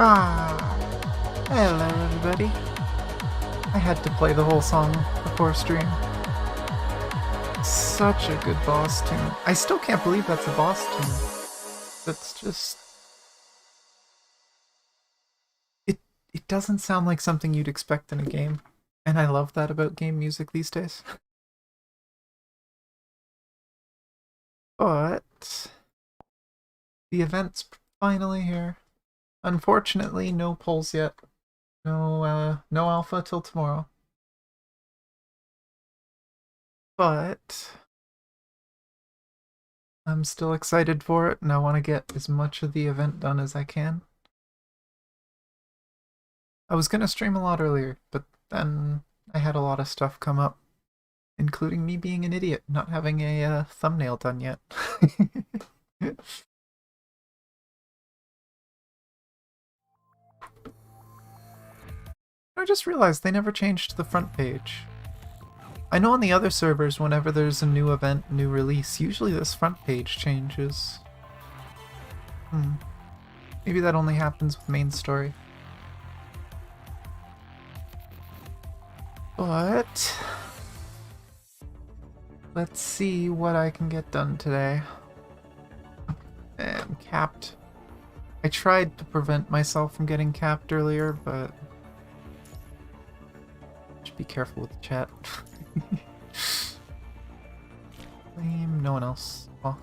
Ah, hello everybody. I had to play the whole song before stream. Such a good boss tune. I still can't believe that's a boss tune. That's just... It doesn't sound like something you'd expect in a game. And I love that about game music these days. But... the event's finally here. Unfortunately, no polls yet. No alpha till tomorrow. But I'm still excited for it, and I want to get as much of the event done as I can. I was going to stream a lot earlier, but then I had a lot of stuff come up, including me being an idiot, not having a thumbnail done yet. I just realized they never changed the front page. I know on the other servers, whenever there's a new event, new release, usually this front page changes. Maybe that only happens with main story. But... let's see what I can get done today. I'm capped. I tried to prevent myself from getting capped earlier, but... just be careful with the chat. No one else. Oh.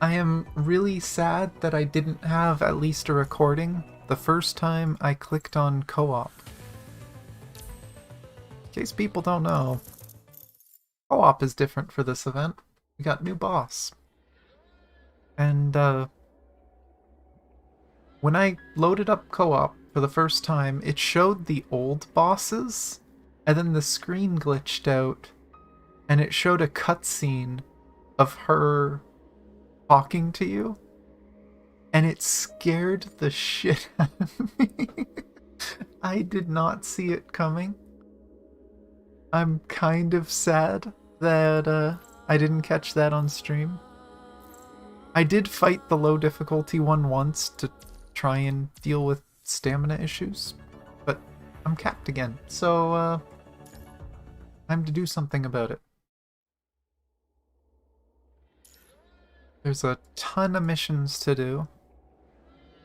I am really sad that I didn't have at least a recording the first time I clicked on co-op. In case people don't know, co-op is different for this event. We got new boss. And when I loaded up co-op for the first time, it showed the old bosses, and then the screen glitched out, and it showed a cutscene of her talking to you, and it scared the shit out of me. I did not see it coming. I'm kind of sad that I didn't catch that on stream. I did fight the low difficulty one once to try and deal with stamina issues, but I'm capped again, so time to do something about it. There's a ton of missions to do.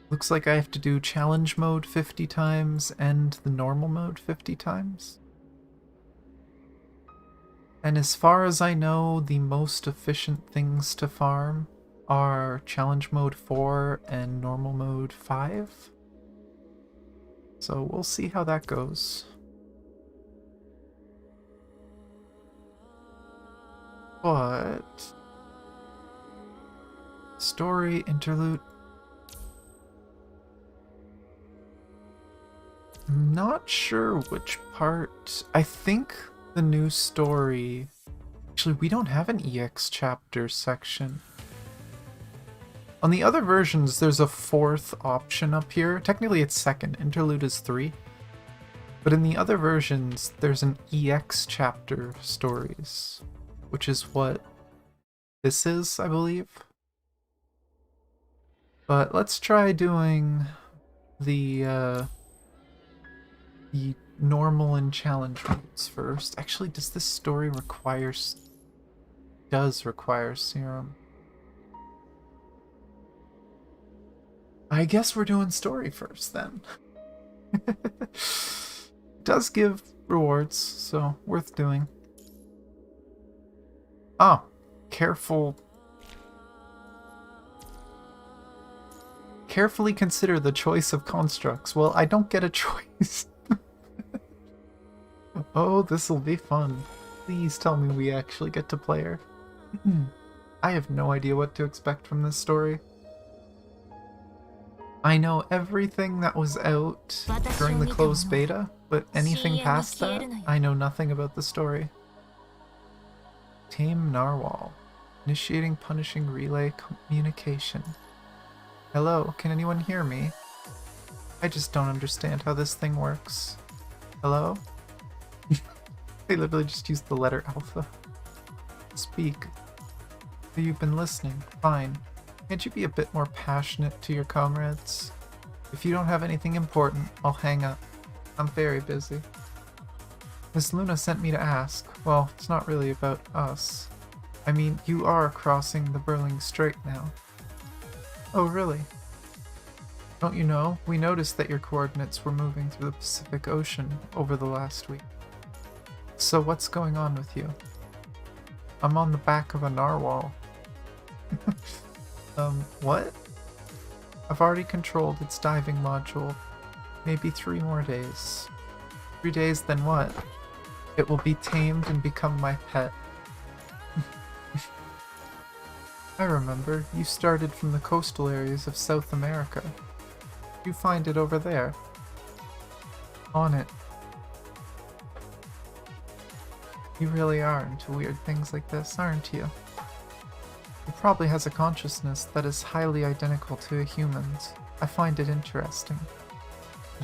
Looks like I have to do challenge mode 50 times and the normal mode 50 times. And as far as I know, the most efficient things to farm are challenge mode 4 and normal mode 5. So we'll see how that goes. But... story, interlude... I'm not sure which part. I think the new story... actually, we don't have an EX chapter section. On the other versions, there's a 4th option up here. Technically, it's 2nd. Interlude is 3. But in the other versions, there's an EX chapter stories, which is what this is, I believe. But let's try doing the normal and challenge modes first. Actually, does this story require... does require serum. I guess we're doing story first, then. Does give rewards, so worth doing. Oh, careful. Carefully consider the choice of constructs. Well, I don't get a choice. Oh, this'll be fun. Please tell me we actually get to play her. I have no idea what to expect from this story. I know everything that was out during the closed beta, but anything past that, I know nothing about the story. Tame Narwhal. Initiating punishing relay communication. Hello, can anyone hear me? I just don't understand how this thing works. Hello? They literally just used the letter alpha. Speak. You've been listening. Fine. Can't you be a bit more passionate to your comrades? If you don't have anything important, I'll hang up. I'm very busy. Miss Luna sent me to ask. Well, it's not really about us. I mean, you are crossing the Burling Strait now. Oh, really? Don't you know? We noticed that your coordinates were moving through the Pacific Ocean over the last week. So what's going on with you? I'm on the back of a narwhal. What? I've already controlled its diving module. Maybe 3 more days. 3 days, then what? It will be tamed and become my pet. I remember, you started from the coastal areas of South America. You find it over there. On it. You really are into weird things like this, aren't you? It probably has a consciousness that is highly identical to a human's. I find it interesting.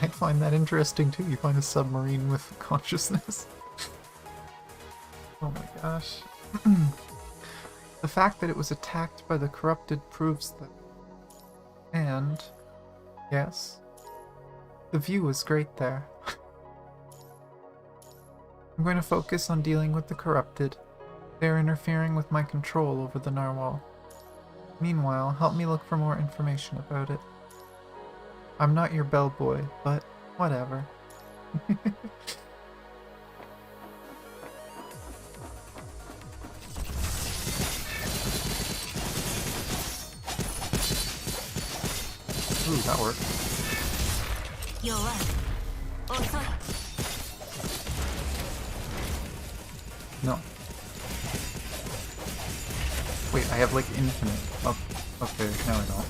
I'd find that interesting too. You find a submarine with consciousness. Oh my gosh. The fact that it was attacked by the corrupted proves that. And, yes, the view was great there. I'm going to focus on dealing with the corrupted. They're interfering with my control over the narwhal. Meanwhile, help me look for more information about it. I'm not your bellboy, but whatever. Ooh, that worked. No. Wait, I have like infinite. Oh, okay, now I don't.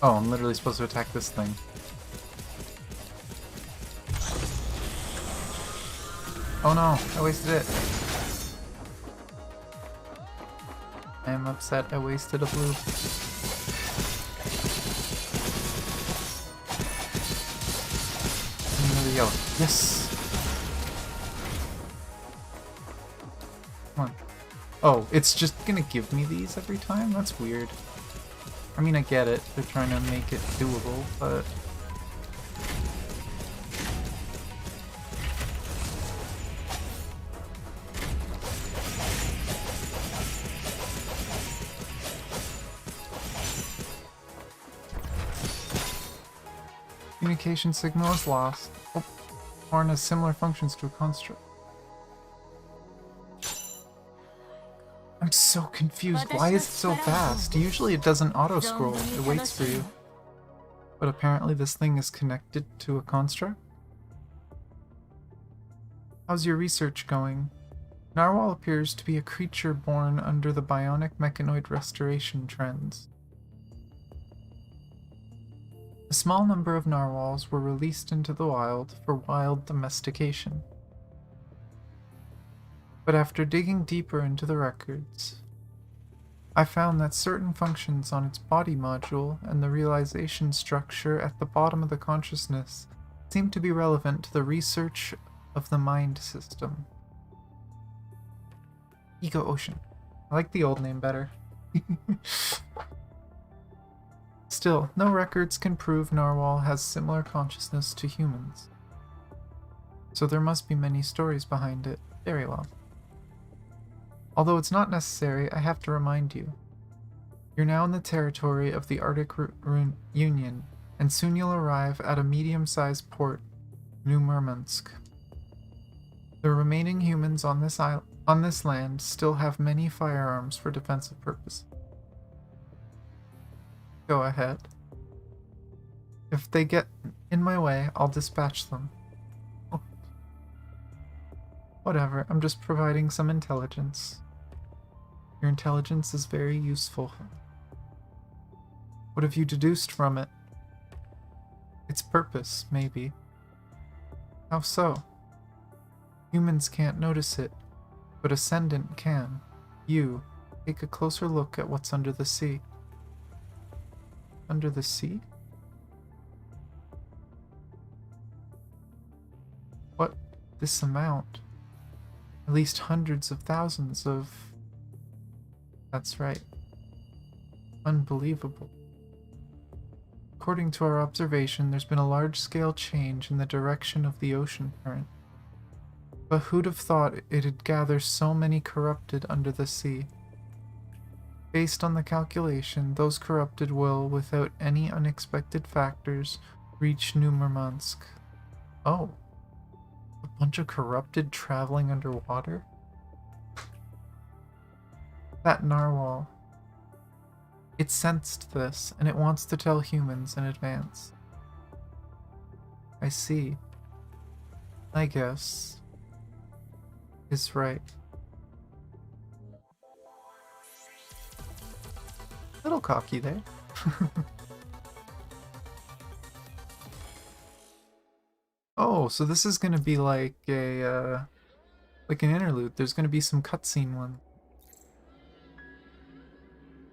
Oh, I'm literally supposed to attack this thing. Oh no, I wasted it. I am upset I wasted a blue. Another yellow. Yes! Come on. Oh, it's just gonna give me these every time? That's weird. I mean, I get it. They're trying to make it doable, but... Communication signal is lost. Oh, horn has similar functions to a construct. I'm so confused. Why is it so fast? Usually it doesn't auto-scroll. It waits for you. But apparently this thing is connected to a construct? How's your research going? Narwhal appears to be a creature born under the bionic mechanoid restoration trends. A small number of narwhals were released into the wild for wild domestication. But after digging deeper into the records, I found that certain functions on its body module and the realization structure at the bottom of the consciousness seem to be relevant to the research of the mind system. Ego Ocean. I like the old name better. Still, no records can prove Narwhal has similar consciousness to humans. So there must be many stories behind it. Very well. Although it's not necessary, I have to remind you. You're now in the territory of the Arctic Union, and soon you'll arrive at a medium-sized port, New Murmansk. The remaining humans on this land still have many firearms for defensive purposes. Go ahead. If they get in my way, I'll dispatch them. Whatever, I'm just providing some intelligence. Your intelligence is very useful. What have you deduced from it? Its purpose, maybe. How so? Humans can't notice it, but Ascendant can. You, take a closer look at what's under the sea. Under the sea? What? This amount? At least hundreds of thousands of... That's right. Unbelievable. According to our observation, there's been a large-scale change in the direction of the ocean current. But who'd have thought it'd gather so many corrupted under the sea? Based on the calculation, those corrupted will, without any unexpected factors, reach New Murmansk. Oh. A bunch of corrupted traveling underwater? That narwhal. It sensed this, and it wants to tell humans in advance. I see. I guess. Is right. Little cocky there. Oh, so this is gonna be like a, like an interlude. There's gonna be some cutscene one.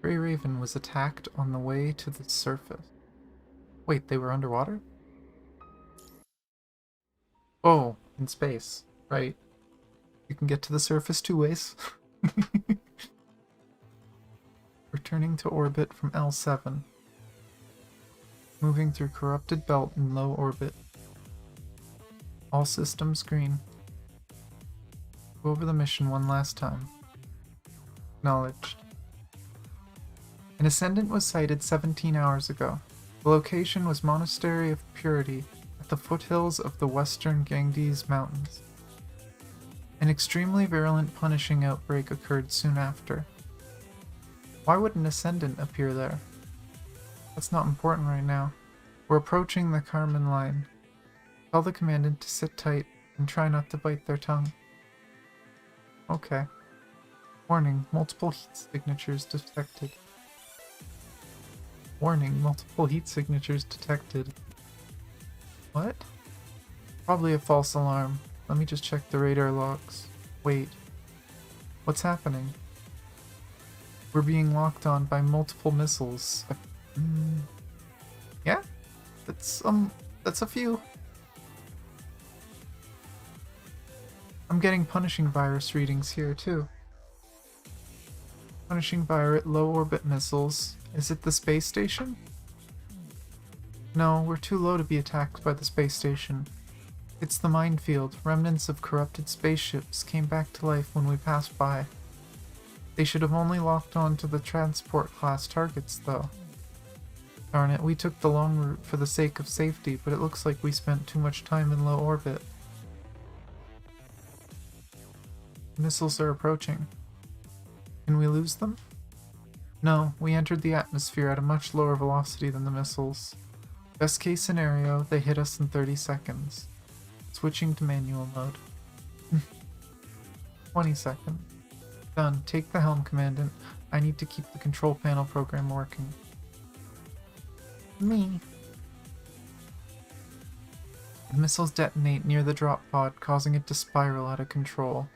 Grey Raven was attacked on the way to the surface. Wait, they were underwater? Oh, in space. Right. You can get to the surface two ways. Returning to orbit from L7. Moving through corrupted belt in low orbit. All systems green. Go over the mission one last time. Acknowledged. An ascendant was sighted 17 hours ago. The location was Monastery of Purity at the foothills of the western Ganges Mountains. An extremely virulent punishing outbreak occurred soon after. Why would an ascendant appear there? That's not important right now. We're approaching the Carmen line. Tell the commandant to sit tight and try not to bite their tongue. Okay. Warning, multiple heat signatures detected. Warning, multiple heat signatures detected. What? Probably a false alarm. Let me just check the radar logs. Wait. What's happening? We're being locked on by multiple missiles. Yeah? That's a few. I'm getting punishing virus readings here too. Punishing virus, low orbit missiles. Is it the space station? No, we're too low to be attacked by the space station. It's the minefield. Remnants of corrupted spaceships came back to life when we passed by. They should have only locked on to the transport class targets, though. Darn it, we took the long route for the sake of safety, but it looks like we spent too much time in low orbit. Missiles are approaching. Can we lose them? No, we entered the atmosphere at a much lower velocity than the missiles. Best case scenario, they hit us in 30 seconds. Switching to manual mode. 20 seconds. Done. Take the helm, Commandant. I need to keep the control panel program working. Me. The missiles detonate near the drop pod, causing it to spiral out of control.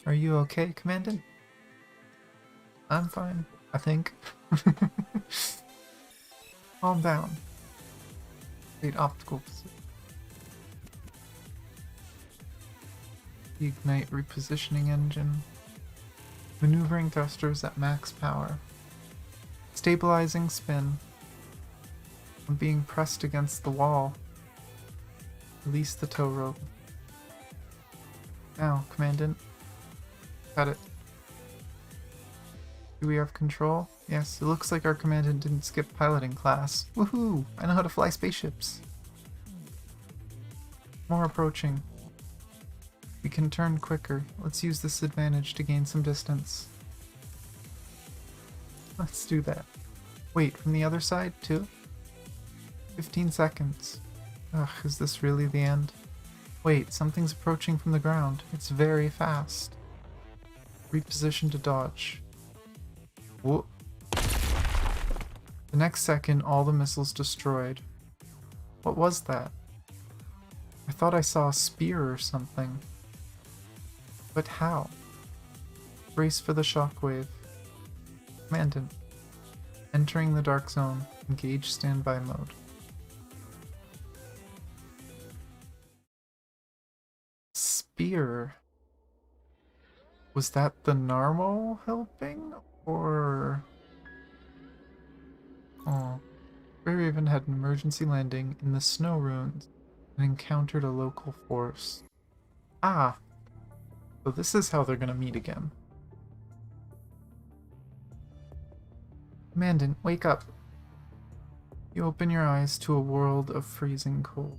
Are you okay, Commandant? I'm fine, I think. Calm down. Great optical position. Ignite repositioning engine. Maneuvering thrusters at max power. Stabilizing spin. I'm being pressed against the wall. Release the tow rope. Now, Commandant. Got it. Do we have control? Yes, it looks like our Commandant didn't skip piloting class. Woohoo! I know how to fly spaceships. More approaching. We can turn quicker. Let's use this advantage to gain some distance. Let's do that. Wait, from the other side, too? 15 seconds. Ugh, is this really the end? Wait, something's approaching from the ground. It's very fast. Reposition to dodge. Whoa. The next second, all the missiles destroyed. What was that? I thought I saw a spear or something. But how? Brace for the shockwave. Commandant. Entering the dark zone. Engage standby mode. beer. Was that the narwhal helping? Or... Oh. Grey Raven had an emergency landing in the snow ruins and encountered a local force. Ah, so this is how they're gonna meet again. Mandan, wake up. You open your eyes to a world of freezing cold.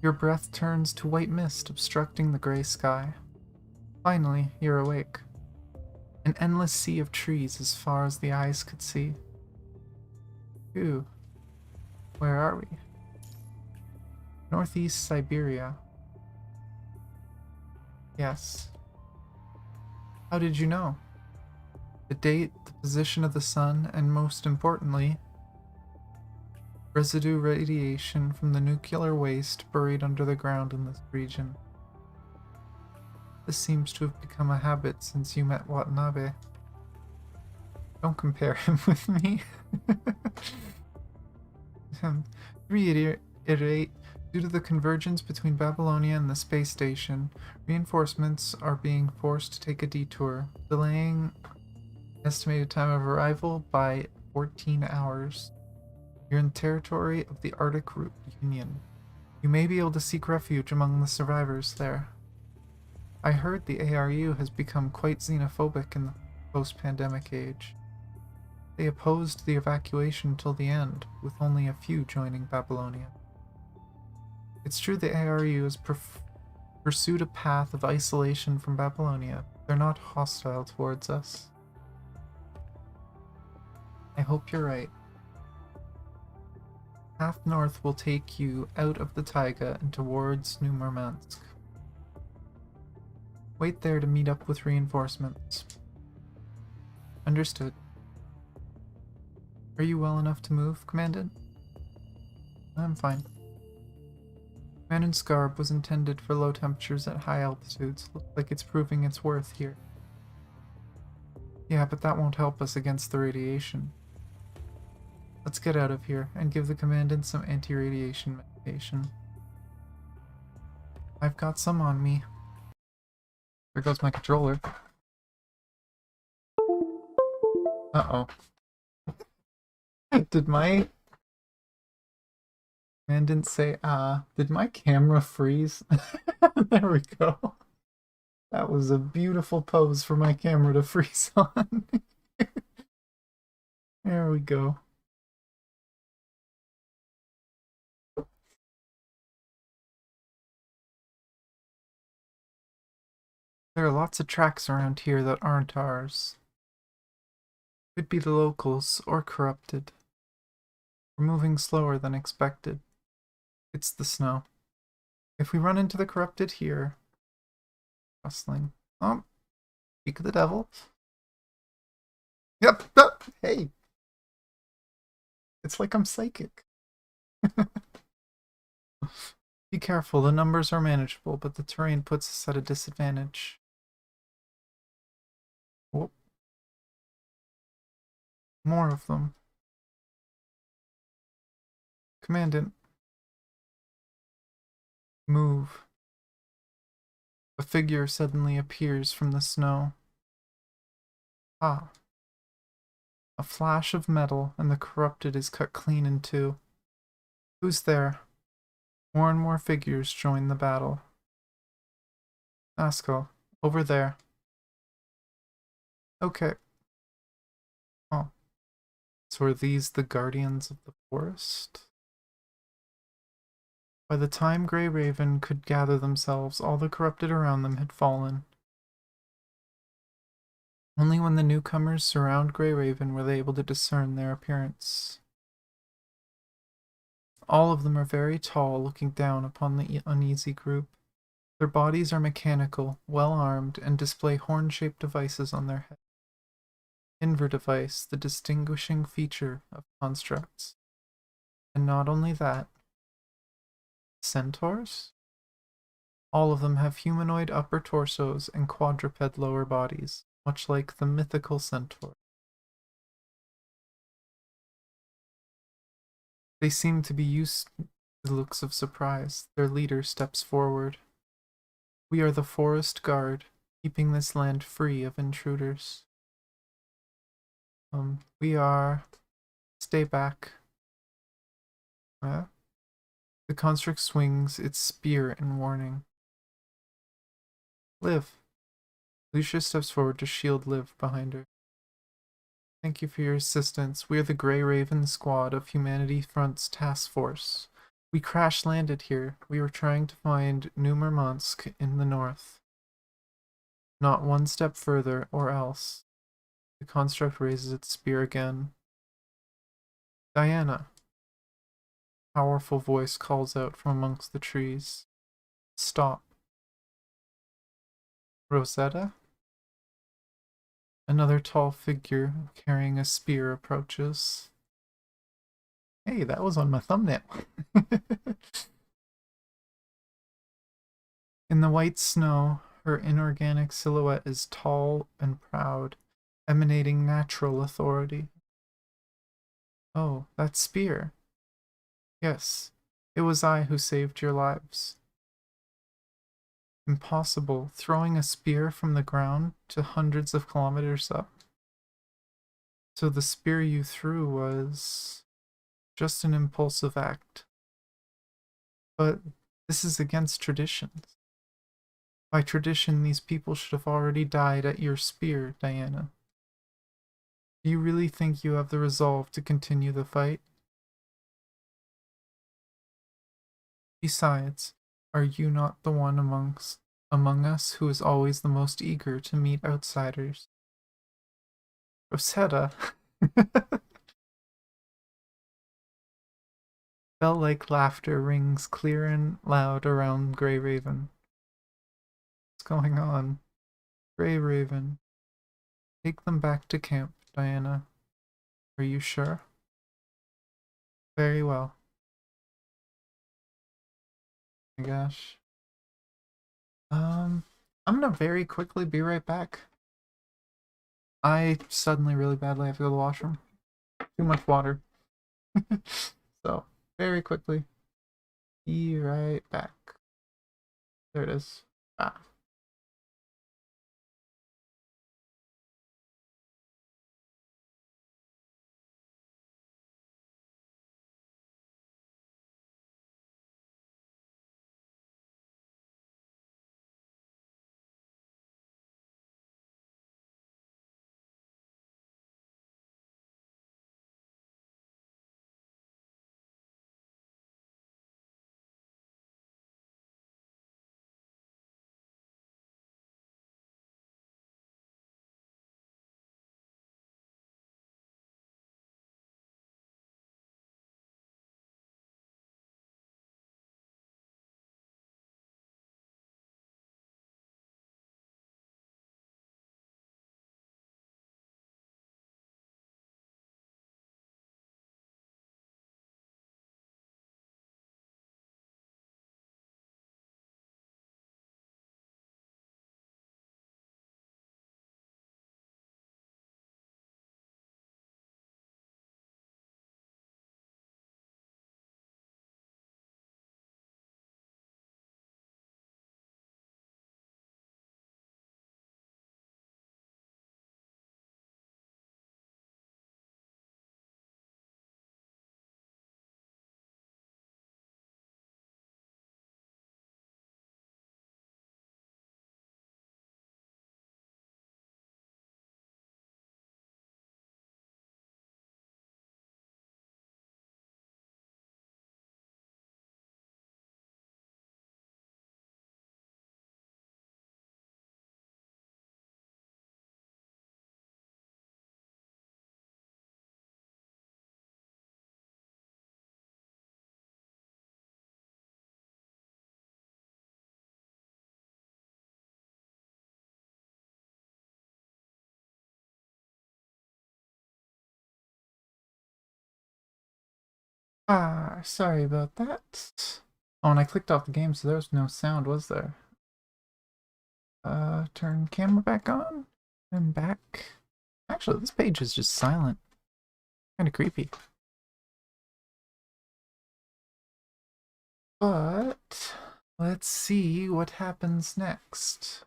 Your breath turns to white mist obstructing the gray sky. Finally, you're awake. An endless sea of trees as far as the eyes could see. Phew. Where are we? Northeast Siberia. Yes. How did you know? The date, the position of the sun, and most importantly, residue radiation from the nuclear waste buried under the ground in this region. This seems to have become a habit since you met Watanabe. Don't compare him with me. Reiterate, due to the convergence between Babylonia and the space station, reinforcements are being forced to take a detour, delaying estimated time of arrival by 14 hours. You're in territory of the Arctic Route Union. You may be able to seek refuge among the survivors there. I heard the ARU has become quite xenophobic in the post-pandemic age. They opposed the evacuation till the end, with only a few joining Babylonia. It's true the ARU has pursued a path of isolation from Babylonia. They're not hostile towards us. I hope you're right. Path north will take you out of the taiga and towards New Murmansk. Wait there to meet up with reinforcements. Understood. Are you well enough to move, Commandant? I'm fine. Commandant's garb was intended for low temperatures at high altitudes. Looks like it's proving its worth here. Yeah, but that won't help us against the radiation. Let's get out of here and give the Commandant some anti-radiation medication. I've got some on me. There goes my controller. Uh-oh. Did my... Commandant say, did my camera freeze? There we go. That was a beautiful pose for my camera to freeze on. There we go. There are lots of tracks around here that aren't ours. Could be the locals or corrupted. We're moving slower than expected. It's the snow. If we run into the corrupted here... Rustling. Oh, speak of the devil. Yep, hey! It's like I'm psychic. Be careful, the numbers are manageable, but the terrain puts us at a disadvantage. Whoop. More of them. Commandant. Move. A figure suddenly appears from the snow. Ah. A flash of metal, and the corrupted is cut clean in two. Who's there? More and more figures join the battle. Asco, over there. Okay. Oh. So are these the guardians of the forest? By the time Grey Raven could gather themselves, all the corrupted around them had fallen. Only when the newcomers surround Grey Raven were they able to discern their appearance. All of them are very tall, looking down upon the uneasy group. Their bodies are mechanical, well-armed, and display horn-shaped devices on their head. Inver device, the distinguishing feature of constructs. And not only that, centaurs? All of them have humanoid upper torsos and quadruped lower bodies, much like the mythical centaur. They seem to be used to the looks of surprise. Their leader steps forward. We are the forest guard, keeping this land free of intruders. We are... Stay back. The construct swings its spear in warning. Liv. Lucia steps forward to shield Liv behind her. Thank you for your assistance. We are the Grey Raven Squad of Humanity Front's task force. We crash-landed here. We were trying to find New Murmansk in the north. Not one step further, or else. The construct raises its spear again. Diana. Powerful voice calls out from amongst the trees. Stop. Rosetta? Another tall figure carrying a spear approaches. Hey, that was on my thumbnail. In the white snow, her inorganic silhouette is tall and proud, emanating natural authority. Oh, that spear. Yes, it was I who saved your lives. Impossible, throwing a spear from the ground to hundreds of kilometers up. So the spear you threw was just an impulsive act. But this is against traditions. By tradition, these people should have already died at your spear, Diana. Do you really think you have the resolve to continue the fight? Besides, are you not the one among us who is always the most eager to meet outsiders? Rosetta. Bell-like laughter rings clear and loud around Grey Raven. What's going on? Grey Raven. Take them back to camp, Diana. Are you sure? Very well. Oh my gosh. I'm gonna very quickly be right back. I suddenly really badly have to go to the washroom. Too much water. So, very quickly. Be right back. There it is. Ah. Sorry about that. Oh, and I clicked off the game, so there was no sound, was there? Turn camera back on. And back. Actually, this page is just silent. Kind of creepy. But Let's see what happens next.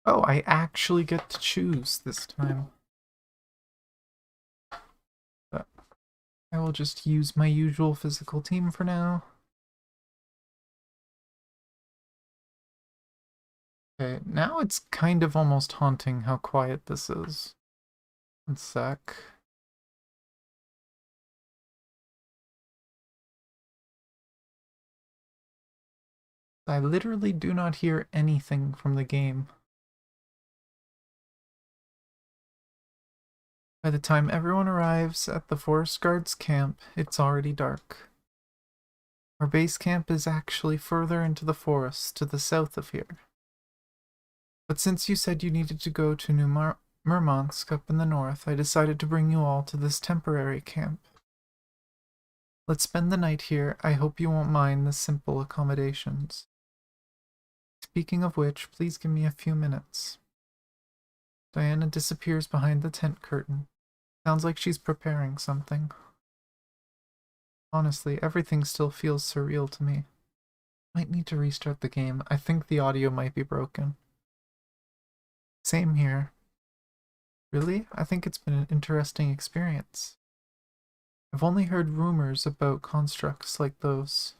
Oh, I actually get to choose this time. But I will just use my usual physical team for now. Okay, now it's kind of almost haunting how quiet this is. One sec. I literally do not hear anything from the game. By the time everyone arrives at the Forest Guards camp, it's already dark. Our base camp is actually further into the forest to the south of here. But since you said you needed to go to New Murmansk up in the north, I decided to bring you all to this temporary camp. Let's spend the night here. I hope you won't mind the simple accommodations. Speaking of which, please give me a few minutes. Diana disappears behind the tent curtain. Sounds like she's preparing something. Honestly, everything still feels surreal to me. Might need to restart the game. I think the audio might be broken. Same here. Really? I think it's been an interesting experience. I've only heard rumors about constructs like those.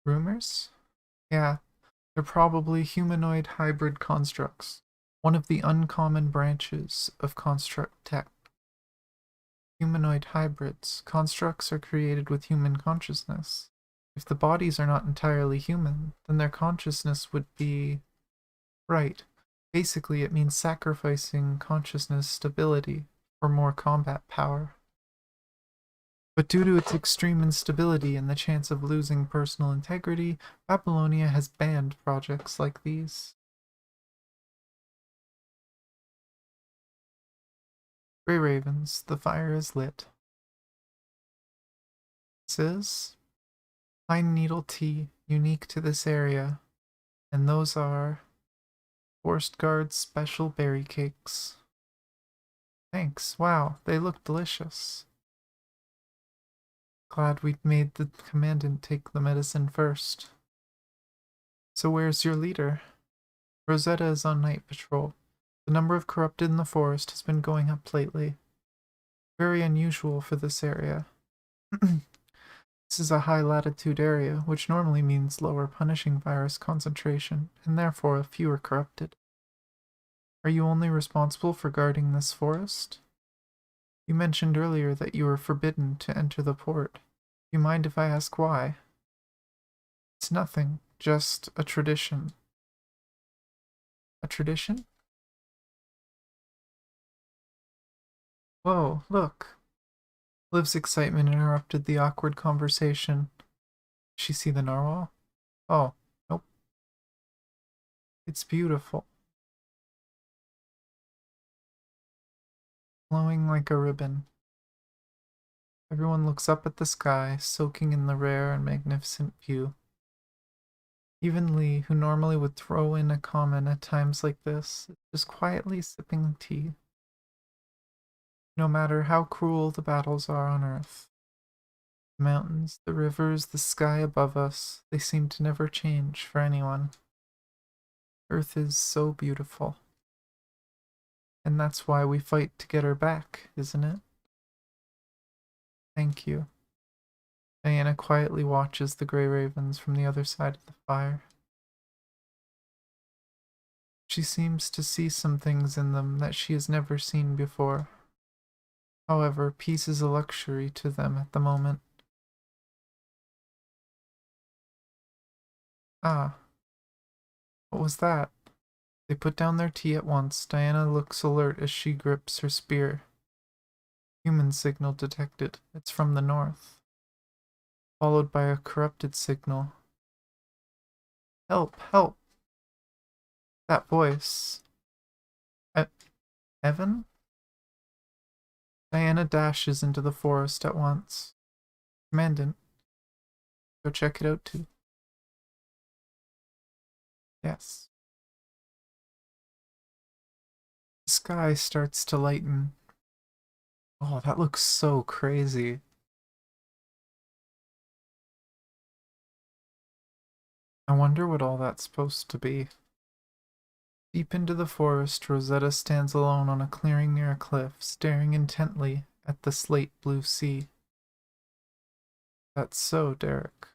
Rumors? Yeah, they're probably humanoid hybrid constructs, one of the uncommon branches of construct tech. Humanoid hybrids. Constructs are created with human consciousness. If the bodies are not entirely human, then their consciousness would be right. Basically, it means sacrificing consciousness stability for more combat power. But due to its extreme instability and the chance of losing personal integrity, Babylonia has banned projects like these. Grey Ravens, the fire is lit. This is pine needle tea, unique to this area, and those are Forest Guard's special berry cakes. Thanks, wow, they look delicious. Glad we made the commandant take the medicine first. So where's your leader? Rosetta is on night patrol. The number of corrupted in the forest has been going up lately. Very unusual for this area. This is a high latitude area, which normally means lower punishing virus concentration, and therefore fewer corrupted. Are you only responsible for guarding this forest? You mentioned earlier that you were forbidden to enter the port. Do you mind if I ask why? It's nothing, just a tradition. A tradition? Whoa, look. Liv's excitement interrupted the awkward conversation. Did she see the narwhal? Oh, nope. It's beautiful. Glowing like a ribbon. Everyone looks up at the sky, soaking in the rare and magnificent view. Even Lee, who normally would throw in a comment at times like this, is just quietly sipping tea. No matter how cruel the battles are on Earth, the mountains, the rivers, the sky above us, they seem to never change for anyone. Earth is so beautiful. And that's why we fight to get her back, isn't it? Thank you. Diana quietly watches the Grey Ravens from the other side of the fire. She seems to see some things in them that she has never seen before. However, peace is a luxury to them at the moment. Ah, what was that? They put down their tea at once. Diana looks alert as she grips her spear. Human signal detected. It's from the north. Followed by a corrupted signal. Help, help! That voice. E- Evan? Diana dashes into the forest at once. Commandant, go check it out too. Yes. The sky starts to lighten. Oh, that looks so crazy. I wonder what all that's supposed to be. Deep into the forest, Rosetta stands alone on a clearing near a cliff, staring intently at the slate blue sea. That's so Derek.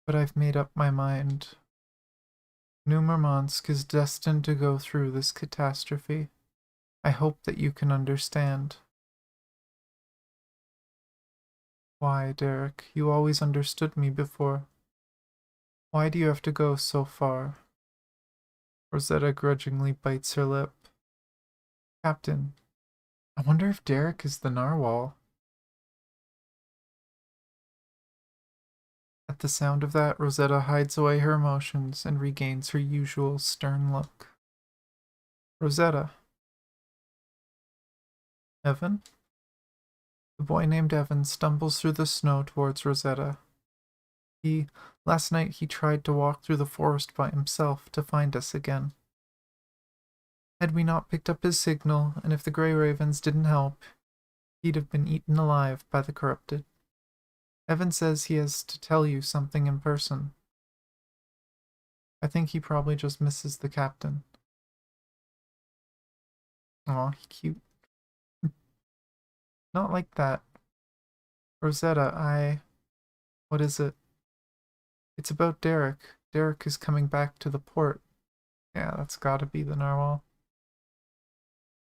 But I've made up my mind. New Murmansk is destined to go through this catastrophe. I hope that you can understand. Why, Derek? You always understood me before. Why do you have to go so far? Rosetta grudgingly bites her lip. Captain, I wonder if Derek is the narwhal. At the sound of that, Rosetta hides away her emotions and regains her usual stern look. Rosetta. Evan? The boy named Evan stumbles through the snow towards Rosetta. Last night he tried to walk through the forest by himself to find us again. Had we not picked up his signal, and if the Grey Ravens didn't help, he'd have been eaten alive by the corrupted. Evan says he has to tell you something in person. I think he probably just misses the captain. Aw, cute. Not like that. Rosetta, what is it? It's about Derek. Derek is coming back to the port. Yeah, that's gotta be the narwhal.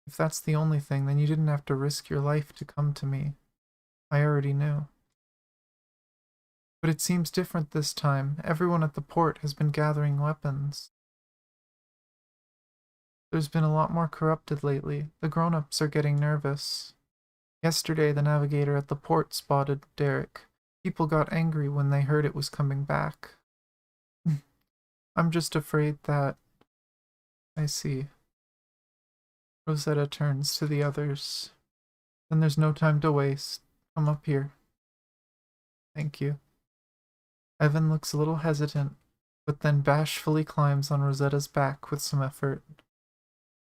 If that's the only thing, then you didn't have to risk your life to come to me. I already knew. But it seems different this time. Everyone at the port has been gathering weapons. There's been a lot more corrupted lately. The grown-ups are getting nervous. Yesterday, the navigator at the port spotted Derek. People got angry when they heard it was coming back. I'm just afraid that... I see. Rosetta turns to the others. Then there's no time to waste. Come up here. Thank you. Evan looks a little hesitant, but then bashfully climbs on Rosetta's back with some effort.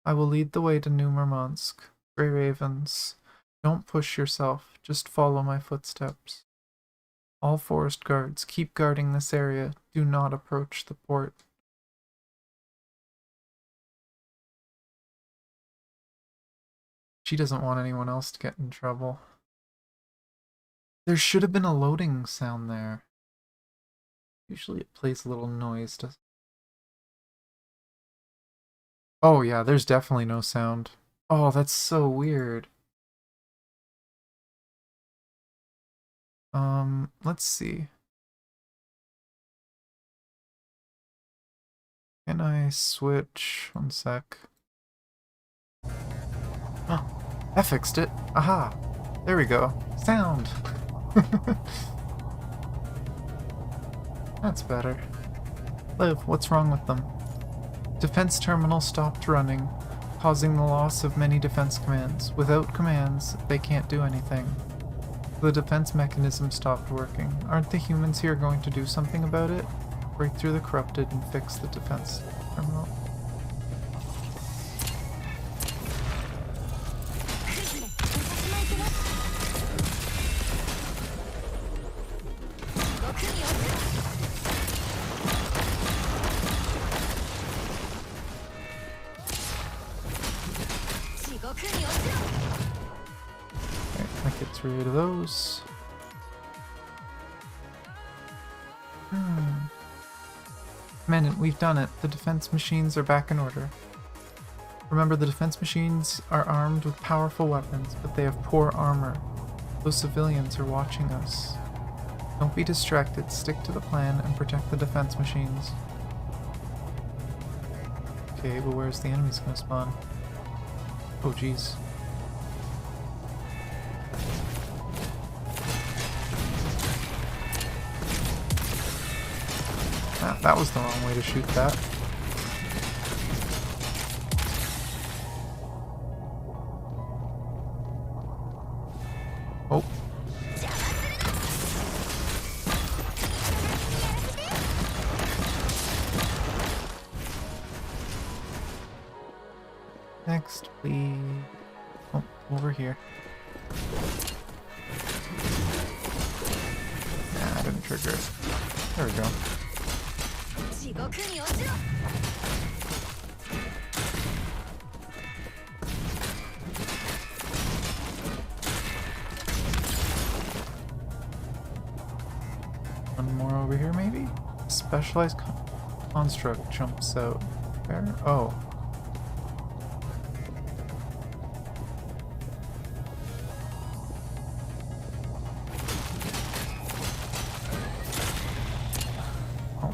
I will lead the way to New Murmansk. Grey Ravens. Don't push yourself, just follow my footsteps. All forest guards, keep guarding this area. Do not approach the port. She doesn't want anyone else to get in trouble. There should have been a loading sound there. Usually it plays a little noise. Oh yeah, there's definitely no sound. Oh, that's so weird. Let's see. Can I switch? One sec. Oh, I fixed it. Aha! There we go. Sound! That's better. Liv, what's wrong with them? Defense terminal stopped running, causing the loss of many defense commands. Without commands, they can't do anything. The defense mechanism stopped working. Aren't the humans here going to do something about it? Break through the corrupted and fix the defense terminal. That gets rid of those. Men, we've done it. The defense machines are back in order. Remember, the defense machines are armed with powerful weapons, but they have poor armor. Those civilians are watching us. Don't be distracted. Stick to the plan and protect the defense machines. Okay, but where's the enemies gonna spawn? Oh, jeez. Ah, that was the wrong way to shoot that. Oh. Next. Please. Oh, over here. Nah, I didn't trigger it. There we go. One more over here, maybe? Specialized construct jumps out. Where? Oh. Oh.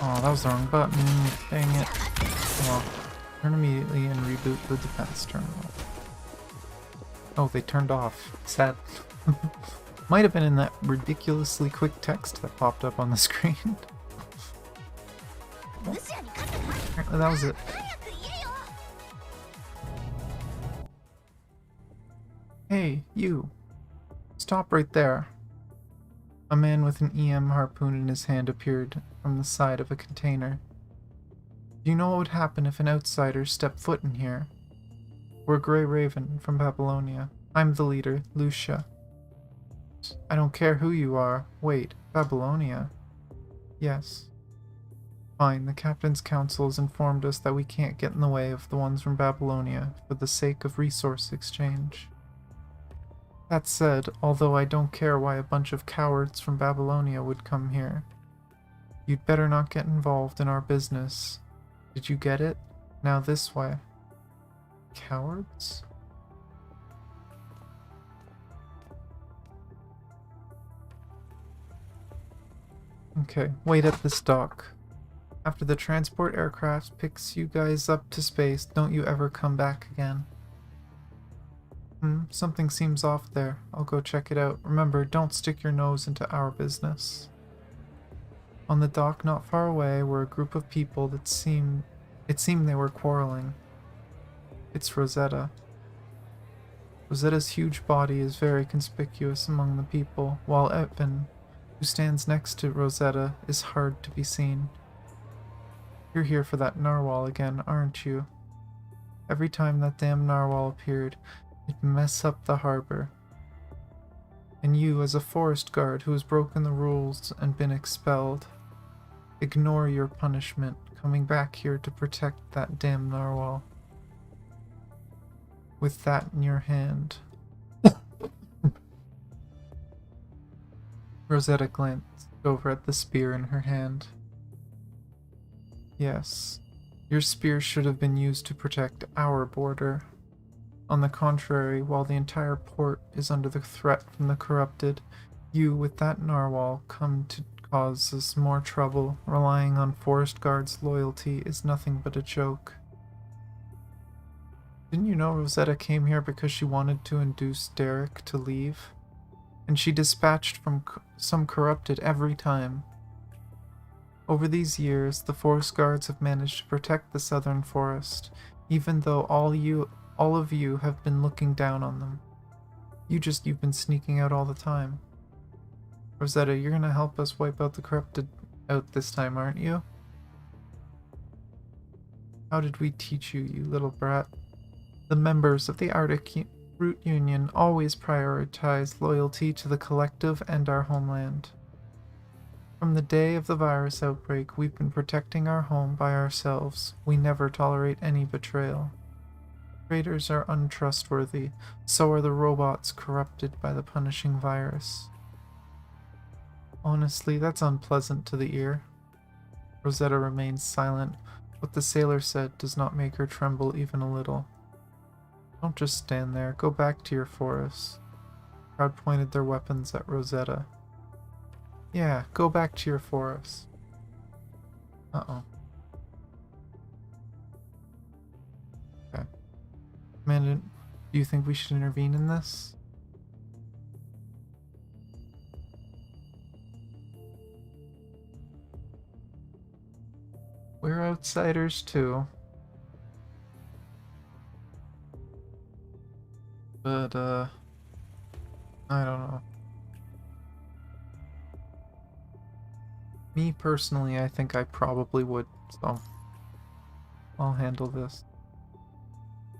Oh, that was the wrong button. Dang it. Well, turn immediately and reboot the defense terminal. Oh, they turned off. Sad. Might have been in that ridiculously quick text that popped up on the screen. Apparently that was it. Hey, you. Stop right there. A man with an EM harpoon in his hand appeared from the side of a container. Do you know what would happen if an outsider stepped foot in here? We're Grey Raven from Babylonia. I'm the leader, Lucia. I don't care who you are. Wait, Babylonia? Yes. Fine, the Captain's Council has informed us that we can't get in the way of the ones from Babylonia for the sake of resource exchange. That said, although I don't care why a bunch of cowards from Babylonia would come here, you'd better not get involved in our business. Did you get it? Now this way. Cowards? Okay, wait at this dock. After the transport aircraft picks you guys up to space, don't you ever come back again. Something seems off there. I'll go check it out. Remember, don't stick your nose into our business. On the dock not far away were a group of people that seemed they were quarreling. It's Rosetta. Rosetta's huge body is very conspicuous among the people, while Evan, who stands next to Rosetta, is hard to be seen. You're here for that narwhal again, aren't you? Every time that damn narwhal appeared, it'd mess up the harbor. And you, as a forest guard who has broken the rules and been expelled, ignore your punishment, coming back here to protect that damn narwhal. With that in your hand. Rosetta glanced over at the spear in her hand. Yes, your spear should have been used to protect our border. On the contrary, while the entire port is under the threat from the corrupted, you, with that narwhal, come to cause us more trouble. Relying on Forest Guard's loyalty is nothing but a joke. Didn't you know Rosetta came here because she wanted to induce Derek to leave? And she dispatched from some corrupted every time. Over these years, the Forest Guards have managed to protect the southern forest, even though all of you have been looking down on them. You've been sneaking out all the time. Rosetta, you're gonna help us wipe out the corrupted out this time, aren't you? How did we teach you, you little brat? The members of the Arctic Root Union always prioritize loyalty to the collective and our homeland. From the day of the virus outbreak, we've been protecting our home by ourselves. We never tolerate any betrayal. Traitors are untrustworthy, so are the robots corrupted by the punishing virus. Honestly, that's unpleasant to the ear. Rosetta remains silent. What the sailor said does not make her tremble even a little. Don't just stand there. Go back to your forest. The crowd pointed their weapons at Rosetta. Yeah, go back to your forest. Uh-oh. Okay. Amanda, do you think we should intervene in this? We're outsiders too. But, I don't know. Me personally, I think I probably would, so I'll handle this.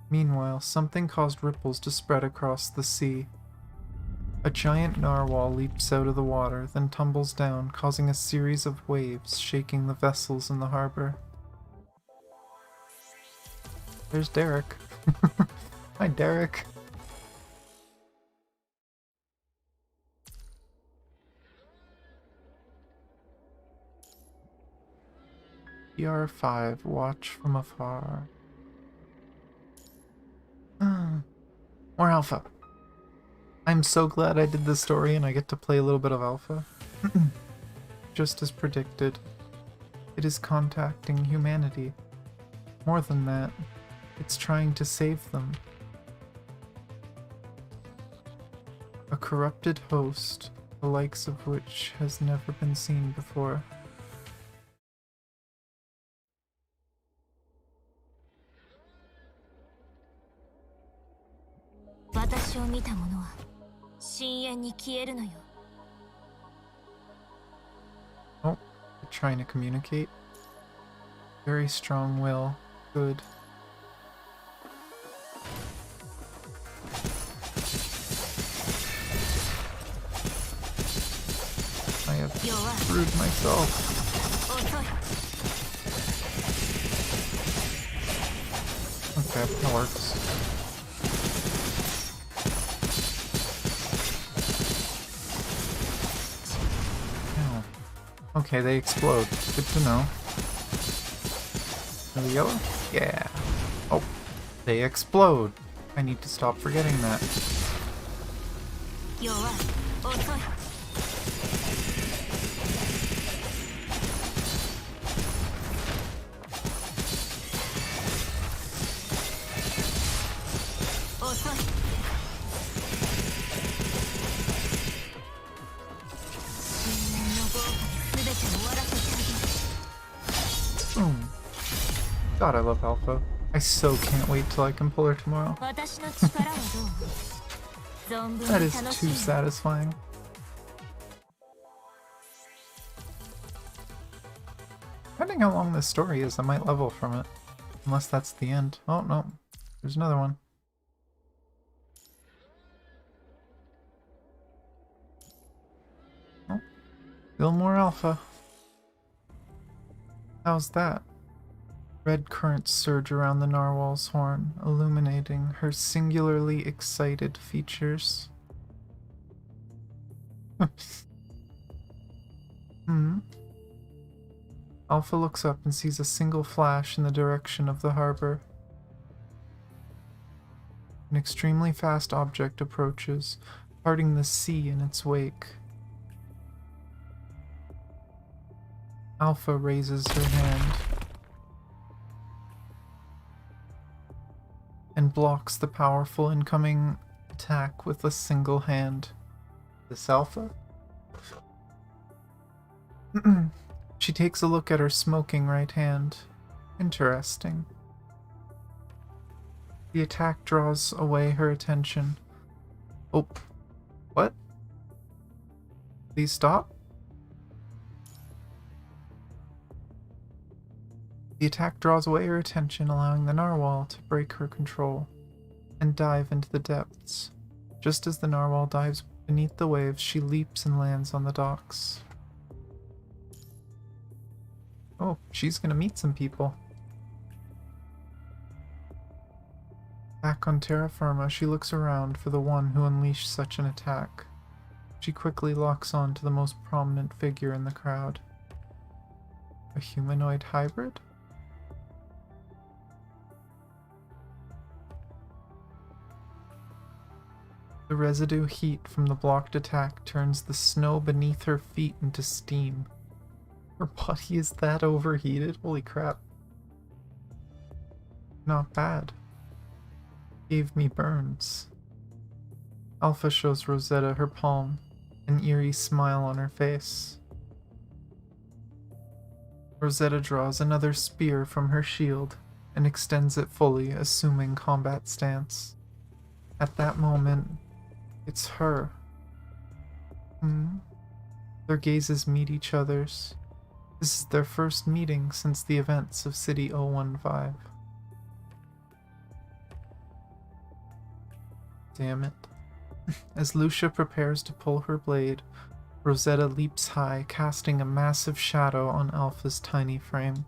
Meanwhile, something caused ripples to spread across the sea. A giant narwhal leaps out of the water, then tumbles down, causing a series of waves, shaking the vessels in the harbor. There's Derek. Hi, Derek. PR5, watch from afar. More alpha. I'm so glad I did this story and I get to play a little bit of alpha. Just as predicted, it is contacting humanity. More than that, it's trying to save them. A corrupted host, the likes of which has never been seen before. Oh, they're trying to communicate. Very strong will. Good. I have screwed myself. Okay, that works. Oh. Okay, they explode. Good to know. Are they yellow? Yeah. Oh, they explode. I need to stop forgetting that. Boom. God, I love Alpha. I so can't wait till I can pull her tomorrow. That is too satisfying. Depending how long this story is, I might level from it. Unless that's the end. Oh, no. There's another one. Oh. Still more Alpha. How's that? Red currents surge around the narwhal's horn, illuminating her singularly excited features. Alpha looks up and sees a single flash in the direction of the harbor. An extremely fast object approaches, parting the sea in its wake. Alpha raises her hand and blocks the powerful incoming attack with a single hand. This Alpha? She takes a look at her smoking right hand. Interesting. The attack draws away her attention. Oh. What? Please stop? The attack draws away her attention, allowing the narwhal to break her control and dive into the depths. Just as the narwhal dives beneath the waves, she leaps and lands on the docks. Oh, she's gonna meet some people. Back on terra firma, she looks around for the one who unleashed such an attack. She quickly locks on to the most prominent figure in the crowd. A humanoid hybrid? The residue heat from the blocked attack turns the snow beneath her feet into steam. Her body is that overheated? Holy crap. Not bad. Gave me burns. Alpha shows Rosetta her palm, an eerie smile on her face. Rosetta draws another spear from her shield and extends it fully, assuming combat stance. At that moment, it's her. Hmm? Their gazes meet each other's. This is their first meeting since the events of City 015. Damn it. As Lucia prepares to pull her blade, Rosetta leaps high, casting a massive shadow on Alpha's tiny frame.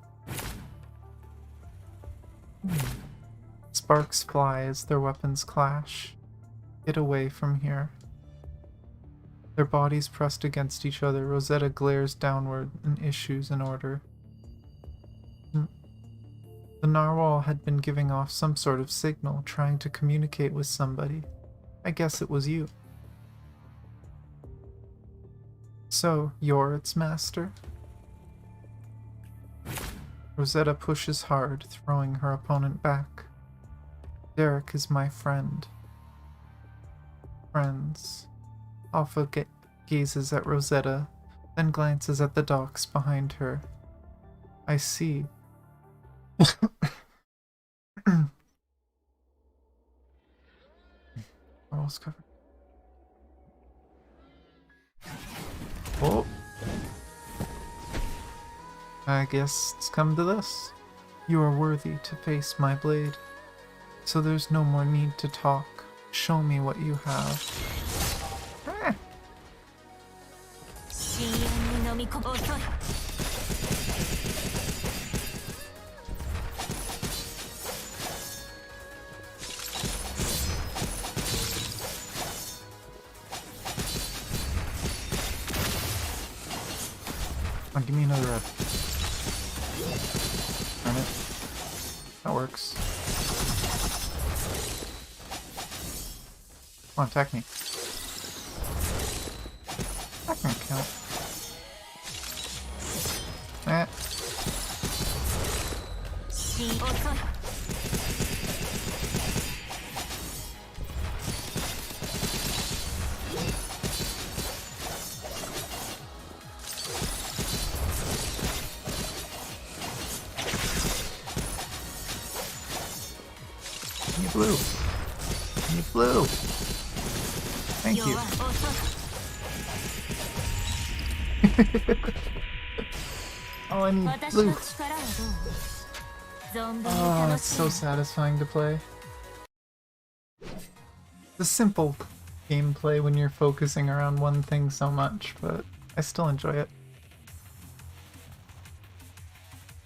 Sparks fly as their weapons clash. Get away from here. Their bodies pressed against each other, Rosetta glares downward and issues an order. The narwhal had been giving off some sort of signal, trying to communicate with somebody. I guess it was you. So, you're its master? Rosetta pushes hard, throwing her opponent back. Derek is my friend. Friends. Alpha gazes at Rosetta, then glances at the docks behind her. I see. Almost covered. Oh. I guess it's come to this. You are worthy to face my blade. So there's no more need to talk. Show me what you have. Ah. Oh, give me another rep. Darn it. That works. Come on, attack me. That can count. Eh. You blew. You blew. Thank you. Oh, I need blue. Oh, it's so satisfying to play. The simple gameplay when you're focusing around one thing so much, but I still enjoy it.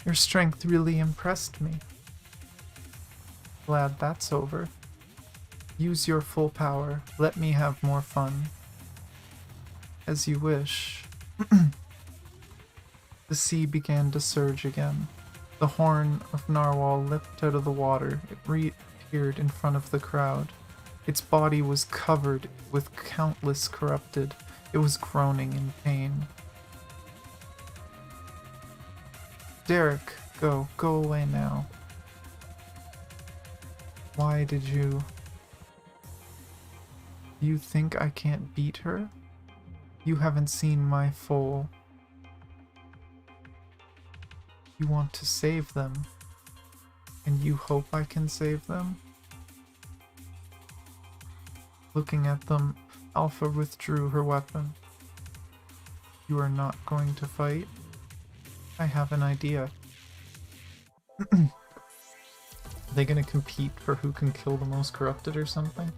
Your strength really impressed me. Glad that's over. Use your full power. Let me have more fun. As you wish. The sea began to surge again. The horn of Narwhal leapt out of the water. It reappeared in front of the crowd. Its body was covered with countless corrupted. It was groaning in pain. Derek, go away now. Why did you... You think I can't beat her? You haven't seen my foal. You want to save them, and you hope I can save them? Looking at them, Alpha withdrew her weapon. You are not going to fight? I have an idea. Are they gonna compete for who can kill the most corrupted or something?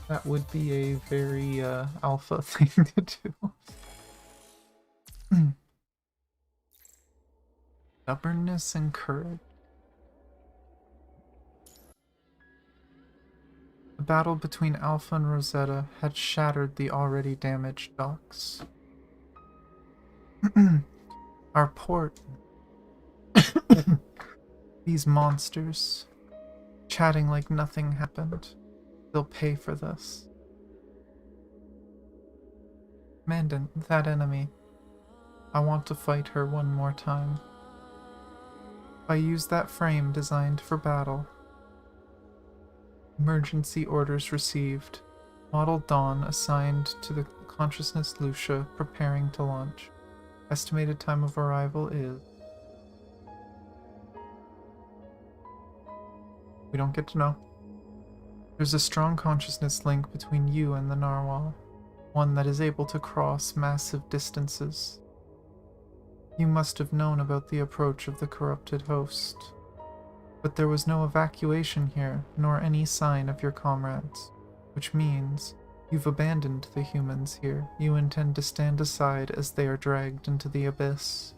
That would be a very Alpha thing to do. Stubbornness and courage. The battle between Alpha and Rosetta had shattered the already damaged docks. Our port. These monsters, chatting like nothing happened. They'll pay for this. Mandan, that enemy. I want to fight her one more time. I use that frame designed for battle. Emergency orders received. Model Dawn assigned to the Consciousness Lucia, preparing to launch. Estimated time of arrival is... We don't get to know. There's a strong consciousness link between you and the narwhal, one that is able to cross massive distances. You must have known about the approach of the corrupted host, but there was no evacuation here, nor any sign of your comrades, which means you've abandoned the humans here. You intend to stand aside as they are dragged into the abyss.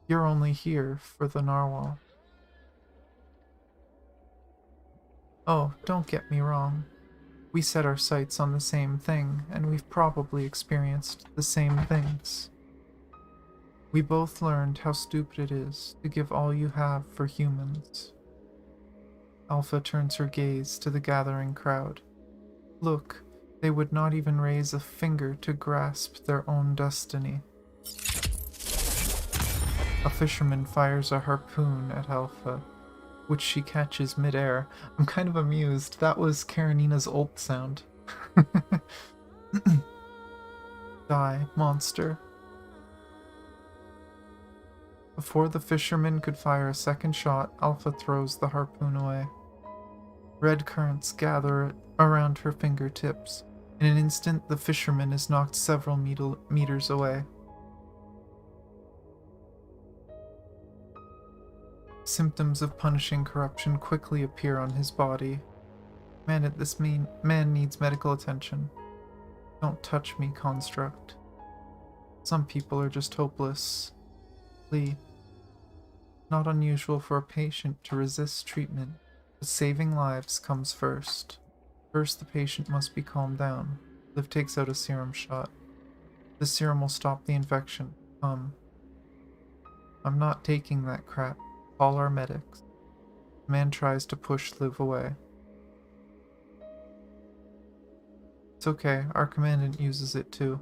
You're only here for the narwhal. Oh, don't get me wrong. We set our sights on the same thing, and we've probably experienced the same things. We both learned how stupid it is to give all you have for humans. Alpha turns her gaze to the gathering crowd. Look, they would not even raise a finger to grasp their own destiny. A fisherman fires a harpoon at Alpha, which she catches midair. I'm kind of amused. That was Karenina's ult sound. Die, monster. Before the fisherman could fire a second shot, Alpha throws the harpoon away. Red currents gather around her fingertips. In an instant, the fisherman is knocked several meters away. Symptoms of punishing corruption quickly appear on his body. Man needs medical attention. Don't touch me, construct. Some people are just hopeless. Lee. Not unusual for a patient to resist treatment, but saving lives comes first. First, the patient must be calmed down. Liv takes out a serum shot. The serum will stop the infection. I'm not taking that crap. Call our medics. The man tries to push Liv away. It's okay, our commandant uses it too.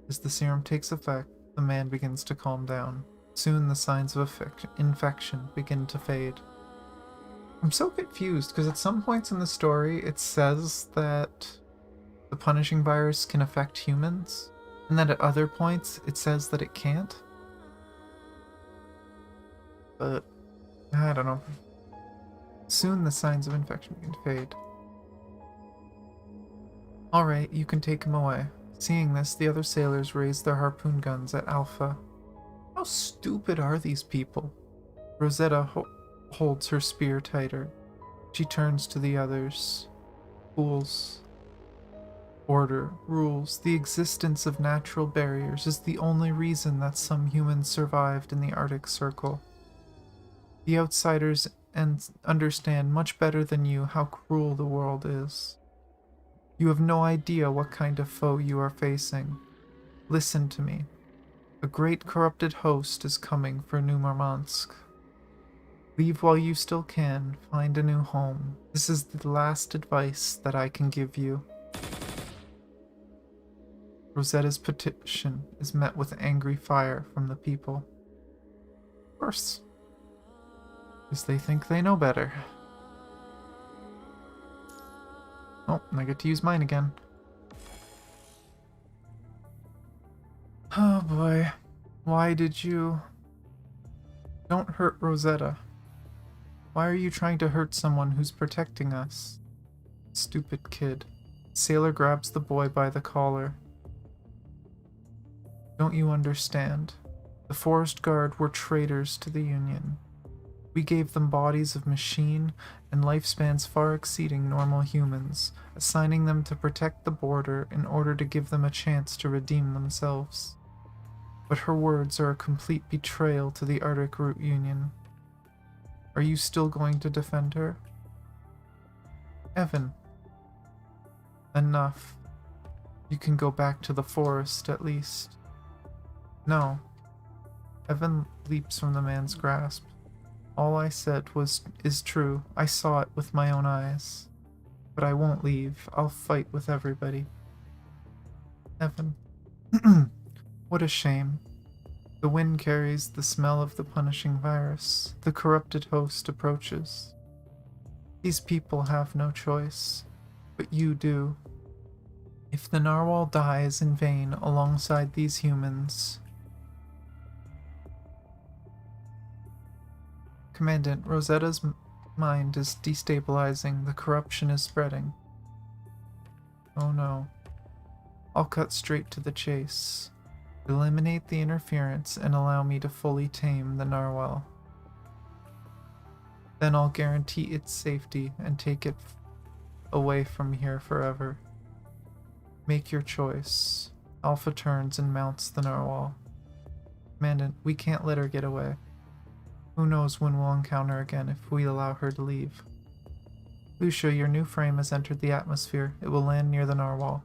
As the serum takes effect, the man begins to calm down. Soon the signs of infection begin to fade. I'm so confused, because at some points in the story it says that the punishing virus can affect humans, and then at other points it says that it can't. But, I don't know. Soon the signs of infection begin to fade. Alright, you can take him away. Seeing this, the other sailors raise their harpoon guns at Alpha. How stupid are these people? Rosetta holds her spear tighter. She turns to the others. Fools. Order, rules, the existence of natural barriers is the only reason that some humans survived in the Arctic Circle. The outsiders understand much better than you how cruel the world is. You have no idea what kind of foe you are facing. Listen to me. A great corrupted host is coming for New Murmansk. Leave while you still can. Find a new home. This is the last advice that I can give you. Rosetta's petition is met with angry fire from the people. Of course. Because they think they know better. Oh, I get to use mine again. Oh boy. Why did you... Don't hurt Rosetta. Why are you trying to hurt someone who's protecting us? Stupid kid. Sailor grabs the boy by the collar. Don't you understand? The Forest Guard were traitors to the Union. We gave them bodies of machine and lifespans far exceeding normal humans, assigning them to protect the border in order to give them a chance to redeem themselves. But her words are a complete betrayal to the Arctic Root Union. Are you still going to defend her? Evan. Enough. You can go back to the forest, at least. No. Evan leaps from the man's grasp. All I said is true. I saw it with my own eyes. But I won't leave. I'll fight with everybody. Evan. What a shame. The wind carries the smell of the punishing virus. The corrupted host approaches. These people have no choice, but you do. If the narwhal dies in vain alongside these humans... Commandant, Rosetta's mind is destabilizing. The corruption is spreading. Oh no. I'll cut straight to the chase. Eliminate the interference and allow me to fully tame the narwhal. Then I'll guarantee its safety and take it away from here forever. Make your choice. Alpha turns and mounts the narwhal. Mandan, we can't let her get away. Who knows when we'll encounter again if we allow her to leave. Lucia, your new frame has entered the atmosphere. It will land near the narwhal.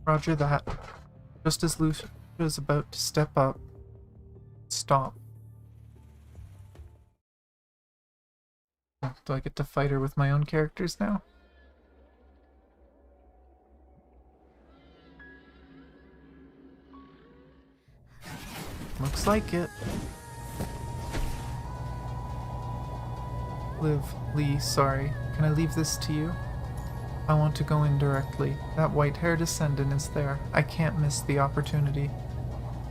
Roger that. Just as Lucia is about to step up, stop. Do I get to fight her with my own characters now? Looks like it. Lee, sorry. Can I leave this to you? I want to go in directly. That white-haired descendant is there. I can't miss the opportunity.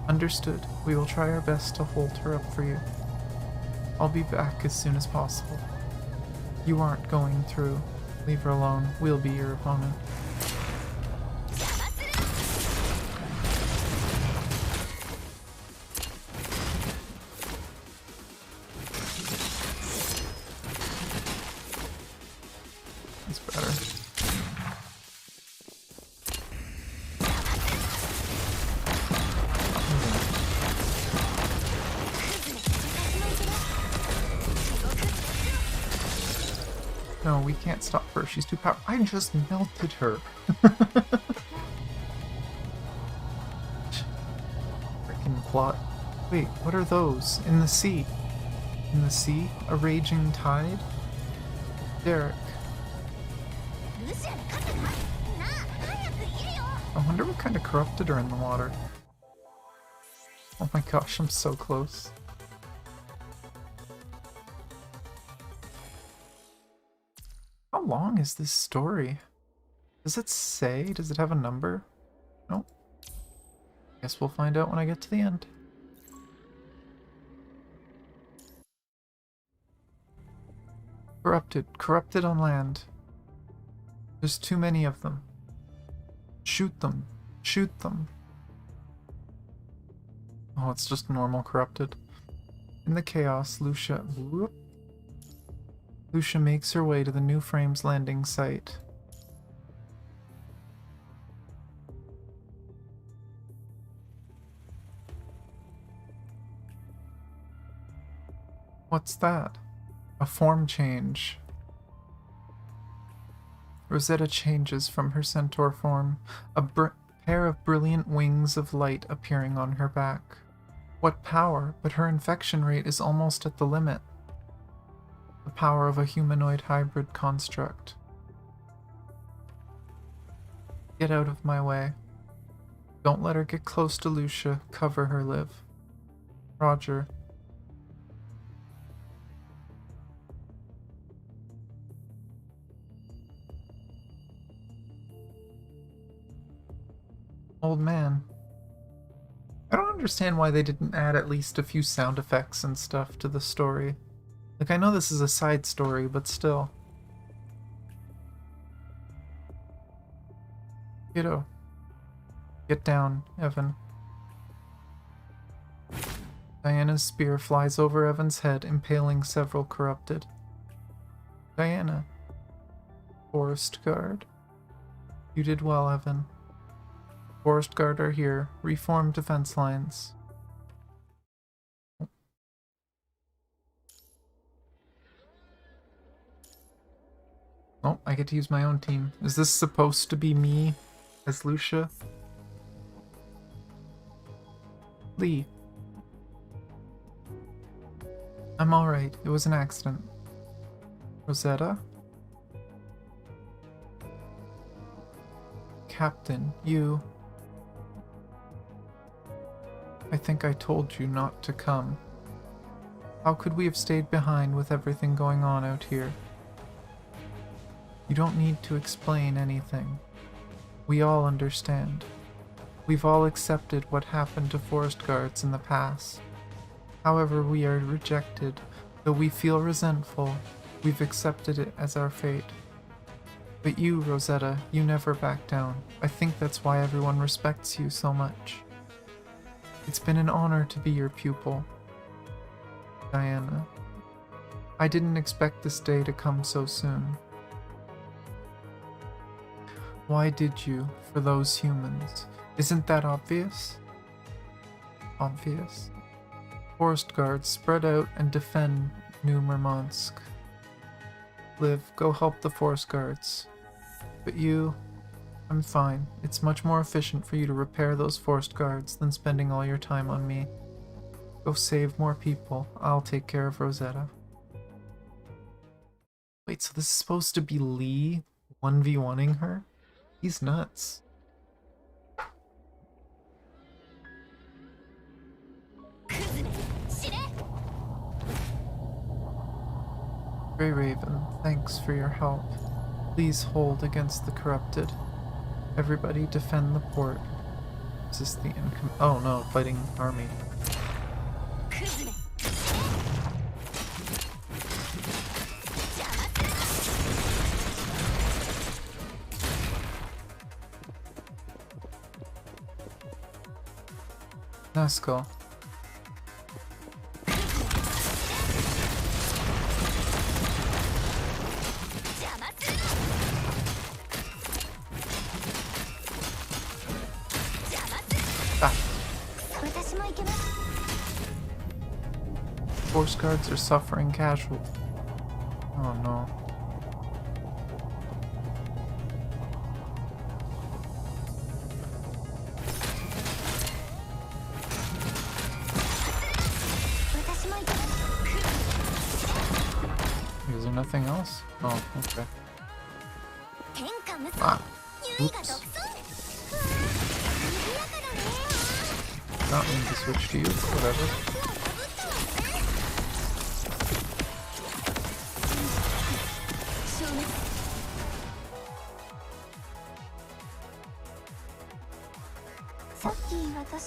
Understood. We will try our best to hold her up for you. I'll be back as soon as possible. You aren't going through. Leave her alone. We'll be your opponent. That's better. No, we can't stop her. She's too powerful. I just melted her. Freaking plot. Wait, what are those? In the sea. In the sea? A raging tide? Derek. I wonder what kind of corrupted are in the water. Oh my gosh, I'm so close. How long is this story? Does it say? Does it have a number? Nope. Guess we'll find out when I get to the end. Corrupted. Corrupted on land. There's too many of them. Shoot them. Shoot them. Oh, it's just normal corrupted. In the chaos, Lucia makes her way to the new frame's landing site. What's that? A form change. Rosetta changes from her centaur form, a pair of brilliant wings of light appearing on her back. What power, but her infection rate is almost at the limit. The power of a humanoid hybrid construct. Get out of my way. Don't let her get close to Lucia. Cover her, Liv. Roger. Old man. I don't understand why they didn't add at least a few sound effects and stuff to the story. Like, I know this is a side story, but still. Kiddo. Get down, Evan. Diana's spear flies over Evan's head, impaling several corrupted. Diana. Forest Guard. You did well, Evan. Forest Guard are here. Reform defense lines. Oh, I get to use my own team. Is this supposed to be me as Lucia? Lee. I'm alright. It was an accident. Rosetta? Captain, you... I think I told you not to come. How could we have stayed behind with everything going on out here? You don't need to explain anything. We all understand. We've all accepted what happened to forest guards in the past. However, we are rejected Though we feel resentful, we've accepted it as our fate. But you, Rosetta, you never back down. I think that's why everyone respects you so much. It's been an honor to be your pupil. Diana. I didn't expect this day to come so soon. Why did you, for those humans? Isn't that obvious? Obvious. Forest guards, spread out and defend New Murmansk. Liv, go help the forest guards. But you, I'm fine. It's much more efficient for you to repair those forest guards than spending all your time on me. Go save more people. I'll take care of Rosetta. Wait, so this is supposed to be Lee 1v1ing her? He's nuts. Grey Raven, thanks for your help. Please hold against the corrupted. Everybody defend the port. Resist the oh no, fighting army. Nasco. Force guards are suffering casualties. Oh no. Is there nothing else? Oh, okay. Ah. Oops. Not mean to switch to you, whatever.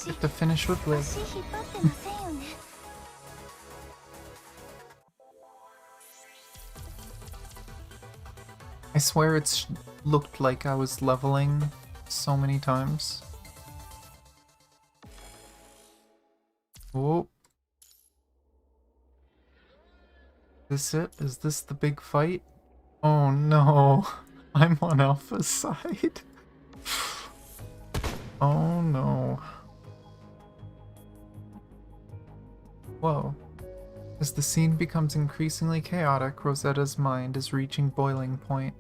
Get to finish with Liv. I swear it's looked like I was leveling so many times. Oh. This it? Is this the big fight? Oh no. I'm on Alpha's side. Oh no. Whoa. As the scene becomes increasingly chaotic, Rosetta's mind is reaching boiling point.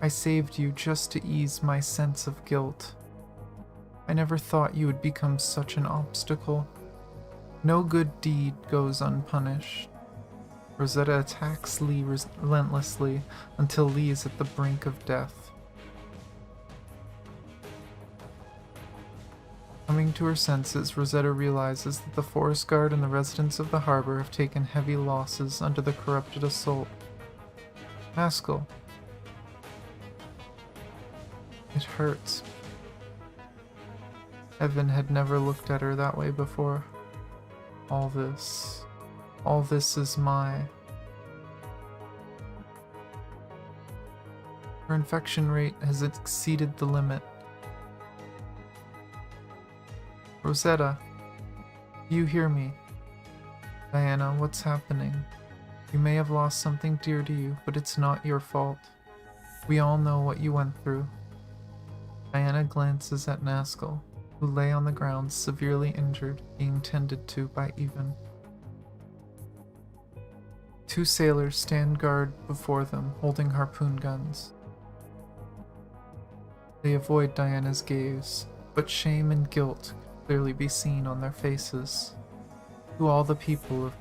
I saved you just to ease my sense of guilt. I never thought you would become such an obstacle. No good deed goes unpunished. Rosetta attacks Lee relentlessly until Lee is at the brink of death. Coming to her senses, Rosetta realizes that the forest guard and the residents of the harbor have taken heavy losses under the corrupted assault. Haskell. It hurts. Evan had never looked at her that way before. All this is my... Her infection rate has exceeded the limit. Rosetta, do you hear me? Diana, what's happening? You may have lost something dear to you, but it's not your fault. We all know what you went through. Diana glances at Naskell, who lay on the ground severely injured, being tended to by Even. Two sailors stand guard before them, holding harpoon guns. They avoid Diana's gaze, but shame and guilt can clearly be seen on their faces. To all the people of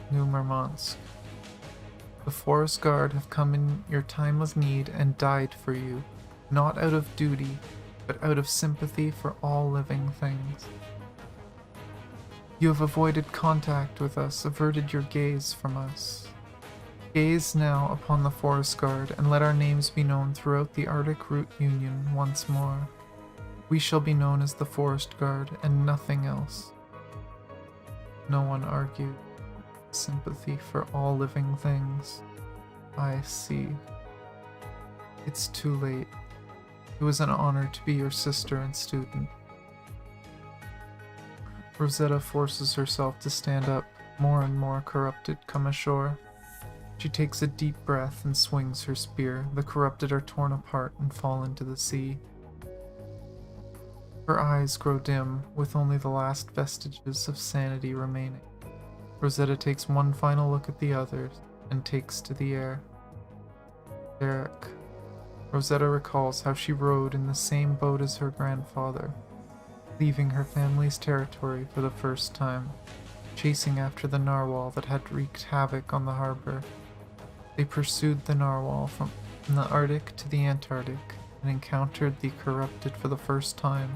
New Murmansk, the Forest Guard have come in your time of need and died for you, not out of duty, but out of sympathy for all living things. You have avoided contact with us, averted your gaze from us. Gaze now upon the Forest Guard, and let our names be known throughout the Arctic Route Union once more. We shall be known as the Forest Guard, and nothing else. No one argued. Sympathy for all living things. I see. It's too late. It was an honor to be your sister and student. Rosetta forces herself to stand up. More and more corrupted come ashore. She takes a deep breath and swings her spear. The corrupted are torn apart and fall into the sea. Her eyes grow dim, with only the last vestiges of sanity remaining. Rosetta takes one final look at the others and takes to the air. Derek. Rosetta recalls how she rode in the same boat as her grandfather, leaving her family's territory for the first time, chasing after the narwhal that had wreaked havoc on the harbor. They pursued the narwhal from the Arctic to the Antarctic and encountered the corrupted for the first time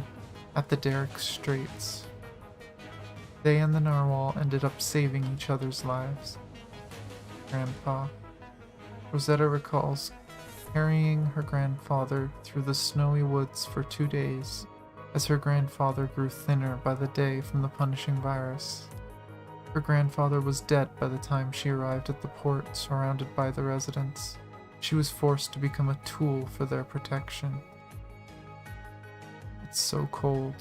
at the Derek Straits. They and the narwhal ended up saving each other's lives. Grandpa. Rosetta recalls carrying her grandfather through the snowy woods for 2 days as her grandfather grew thinner by the day from the punishing virus. Her grandfather was dead by the time she arrived at the port, surrounded by the residents. She was forced to become a tool for their protection. It's so cold.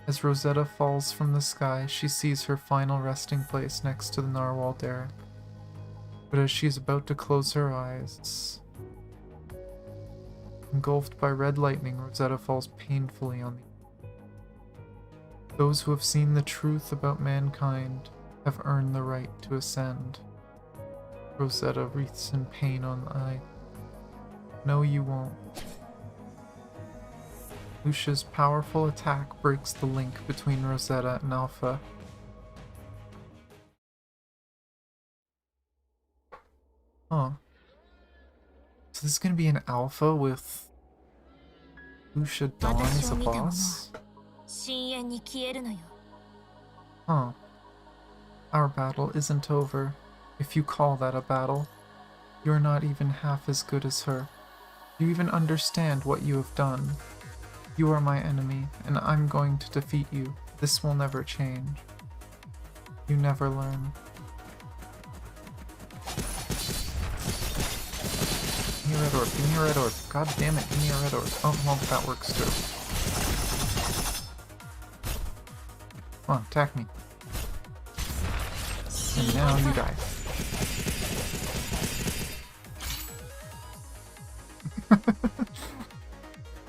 As Rosetta falls from the sky, she sees her final resting place next to the narwhal Derek. But as she is about to close her eyes, engulfed by red lightning, Rosetta falls painfully on the earth. Those who have seen the truth about mankind have earned the right to ascend. Rosetta wreathes in pain on the eye. No, you won't. Lucia's powerful attack breaks the link between Rosetta and Alpha. Huh. So this is gonna be an Alpha with Lucia Dawn as a boss? Huh. Our battle isn't over. If you call that a battle, you're not even half as good as her. Do you even understand what you have done? You are my enemy, and I'm going to defeat you. This will never change. You never learn. Give me a red orb, give me a red orb. God damn it, give me a red orb. Oh, well, that works too. Come on, attack me. And now you die.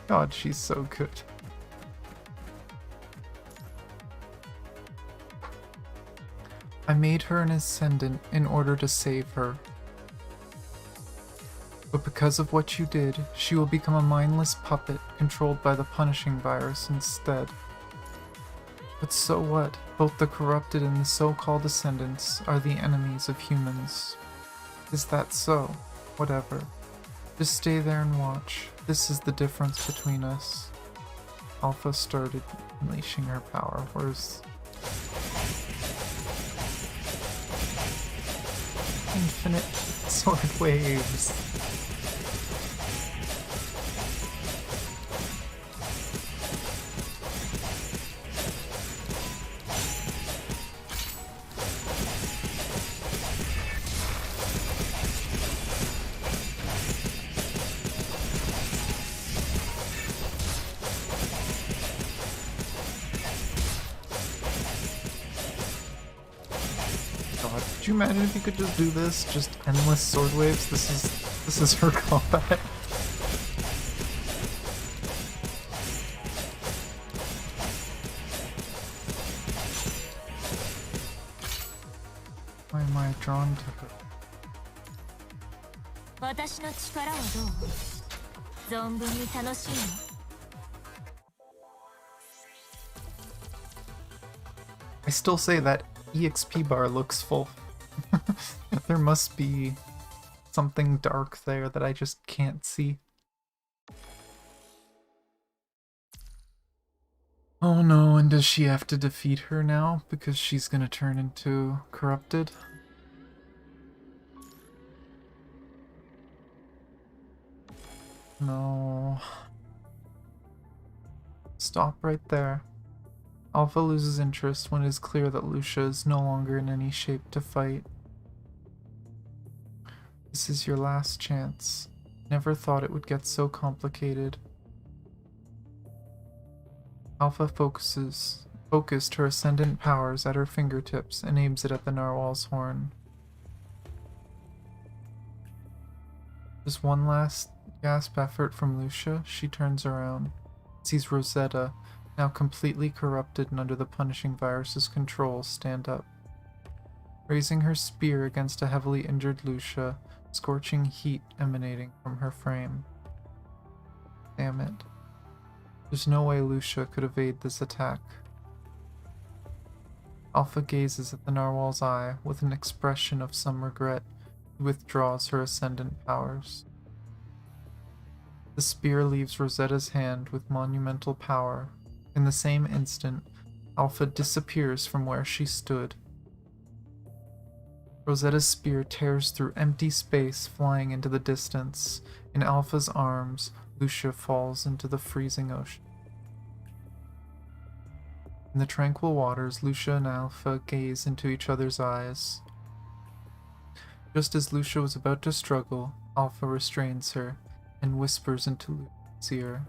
God, she's so good. I made her an ascendant in order to save her. But because of what you did, she will become a mindless puppet controlled by the punishing virus instead. But so what? Both the corrupted and the so-called ascendants are the enemies of humans. Is that so? Whatever. Just stay there and watch. This is the difference between us. Alpha started unleashing her power. Where's... Infinite sword waves. Could you imagine if you could just do this? Just endless sword waves? This is her combat. Why am I drawn to her? I still say that EXP bar looks full. There must be something dark there that I just can't see. Oh no, and does she have to defeat her now because she's gonna turn into corrupted? No. Stop right there. Alpha loses interest when it is clear that Lucia is no longer in any shape to fight. This is your last chance. Never thought it would get so complicated. Alpha focused her ascendant powers at her fingertips and aims it at the narwhal's horn. Just one last gasp effort from Lucia, she turns around, sees Rosetta, now completely corrupted and under the punishing virus's control, stand up. Raising her spear against a heavily injured Lucia, scorching heat emanating from her frame. Damn it. There's no way Lucia could evade this attack. Alpha gazes at the narwhal's eye with an expression of some regret. She withdraws her ascendant powers. The spear leaves Rosetta's hand with monumental power. In the same instant, Alpha disappears from where she stood. Rosetta's spear tears through empty space, flying into the distance. In Alpha's arms, Lucia falls into the freezing ocean. In the tranquil waters, Lucia and Alpha gaze into each other's eyes. Just as Lucia was about to struggle, Alpha restrains her and whispers into Lucia's ear.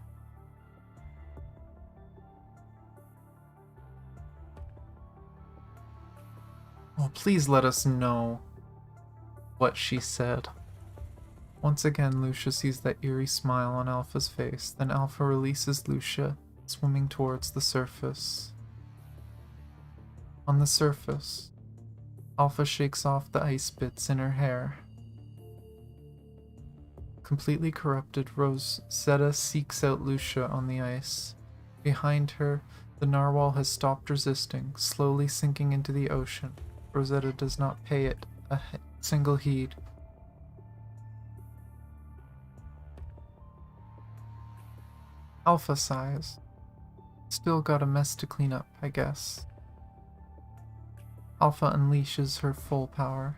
Oh, please let us know what she said. Once again, Lucia sees that eerie smile on Alpha's face, then Alpha releases Lucia, swimming towards the surface. On the surface, Alpha shakes off the ice bits in her hair. Completely corrupted, Rosetta seeks out Lucia on the ice. Behind her, the narwhal has stopped resisting, slowly sinking into the ocean. Rosetta does not pay it a single heed. Alpha sighs. Still got a mess to clean up, I guess. Alpha unleashes her full power.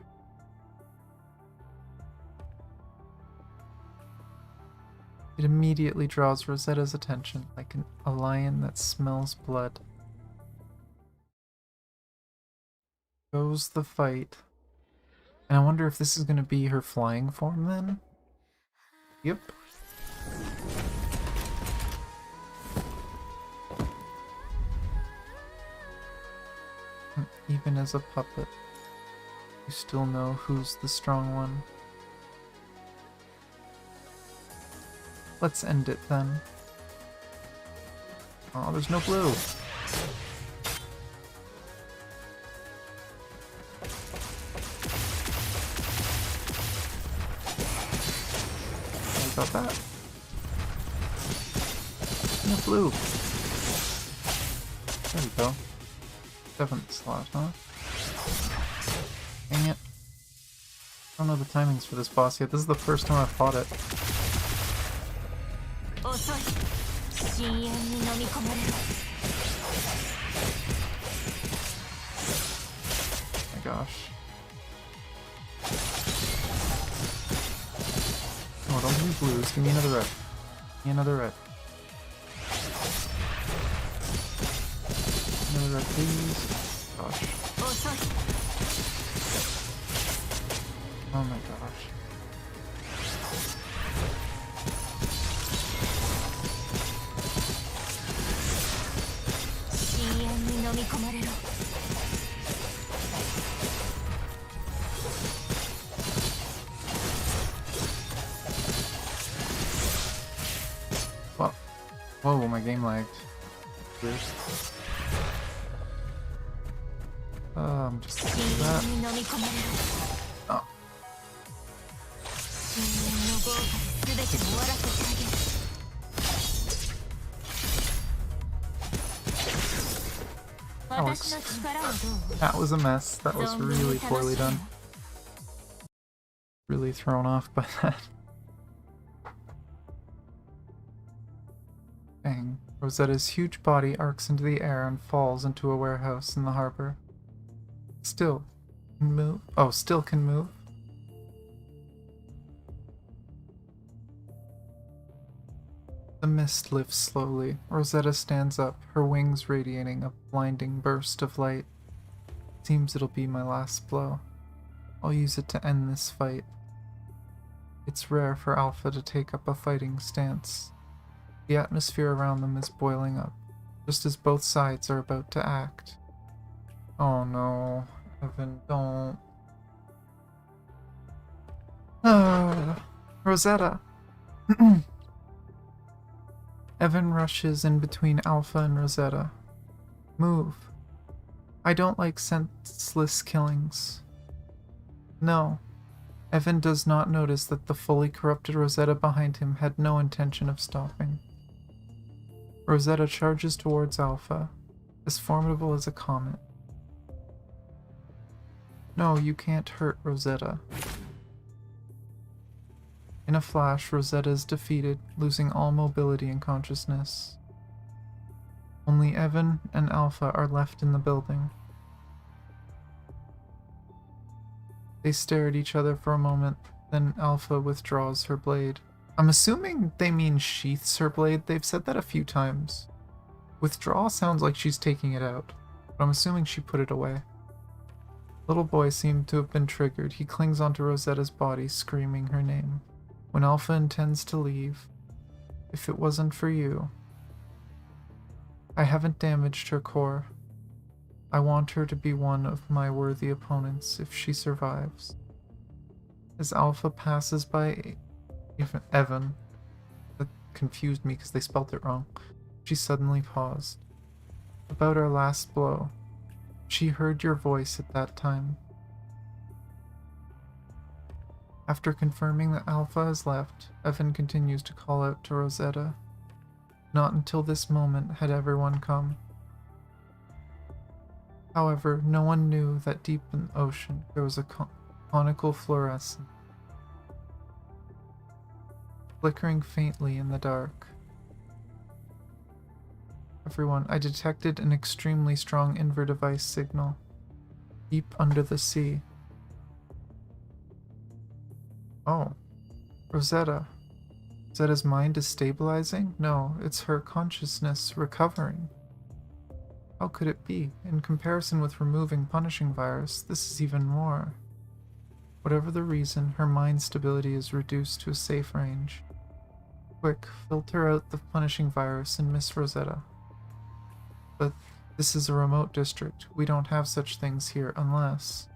It immediately draws Rosetta's attention like a lion that smells blood. Goes the fight. And I wonder if this is going to be her flying form then? Yep. Even as a puppet, you still know who's the strong one. Let's end it then. Oh, there's no blue. Sorry about that. No blue. There we go. 7th slot, huh? Dang it. I don't know the timings for this boss yet. This is the first time I've fought it. Oh my gosh. Oh, don't give me blues. Give me another red. Give me another red. Another red, please. Gosh. Oh my gosh. Well, whoa, my game lagged. Weird. Just do that. Oh. Alex. That was a mess. That was really poorly done. Really thrown off by that. Bang. Rosetta's huge body arcs into the air and falls into a warehouse in the harbor. Still can move. Oh, still can move. The mist lifts slowly. Rosetta stands up, her wings radiating a blinding burst of light. Seems it'll be my last blow. I'll use it to end this fight. It's rare for Alpha to take up a fighting stance. The atmosphere around them is boiling up, just as both sides are about to act. Oh no, Evan, don't. Rosetta! Evan rushes in between Alpha and Rosetta. Move. I don't like senseless killings. No. Evan does not notice that the fully corrupted Rosetta behind him had no intention of stopping. Rosetta charges towards Alpha, as formidable as a comet. No, you can't hurt Rosetta. In a flash, Rosetta is defeated, losing all mobility and consciousness. Only Evan and Alpha are left in the building. They stare at each other for a moment, then Alpha withdraws her blade. I'm assuming they mean sheaths her blade. They've said that a few times. Withdraw sounds like she's taking it out, but I'm assuming she put it away. Little boy seemed to have been triggered. He clings onto Rosetta's body, screaming her name. When Alpha intends to leave, if it wasn't for you, I haven't damaged her core. I want her to be one of my worthy opponents if she survives. As Alpha passes by Evan, that confused me because they spelt it wrong, she suddenly paused. About our last blow. She heard your voice at that time. After confirming that Alpha has left, Evan continues to call out to Rosetta. Not until this moment had everyone come. However, no one knew that deep in the ocean there was a conical fluorescent, flickering faintly in the dark. Everyone, I detected an extremely strong inver-device signal, deep under the sea. Oh, Rosetta. Rosetta's mind is stabilizing? No, it's her consciousness recovering. How could it be? In comparison with removing punishing virus, this is even more. Whatever the reason, her mind stability is reduced to a safe range. Quick, filter out the punishing virus and Miss Rosetta. But this is a remote district. We don't have such things here unless...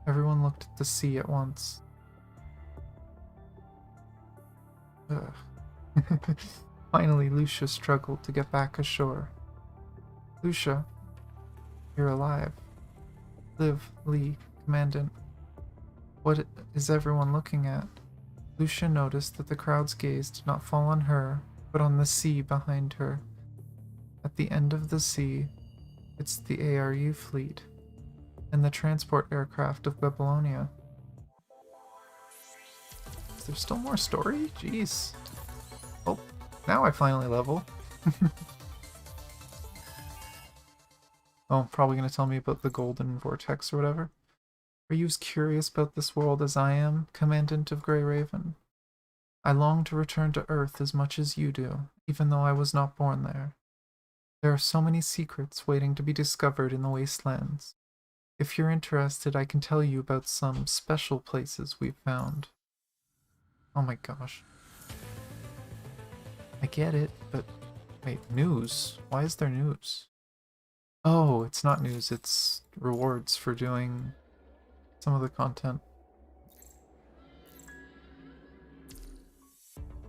Everyone looked at the sea at once. Ugh. Finally, Lucia struggled to get back ashore. Lucia, you're alive. Liv, Lee, Commandant. What is everyone looking at? Lucia noticed that the crowd's gaze did not fall on her, but on the sea behind her. At the end of the sea, it's the ARU fleet, and the transport aircraft of Babylonia. Is there still more story? Jeez. Oh, now I finally level. Oh, probably gonna tell me about the golden vortex or whatever. Are you as curious about this world as I am, Commandant of Grey Raven? I long to return to Earth as much as you do, even though I was not born there. There are so many secrets waiting to be discovered in the wastelands. If you're interested, I can tell you about some special places we've found. Oh my gosh. I get it, but... Wait, news? Why is there news? Oh, it's not news, it's rewards for doing some of the content.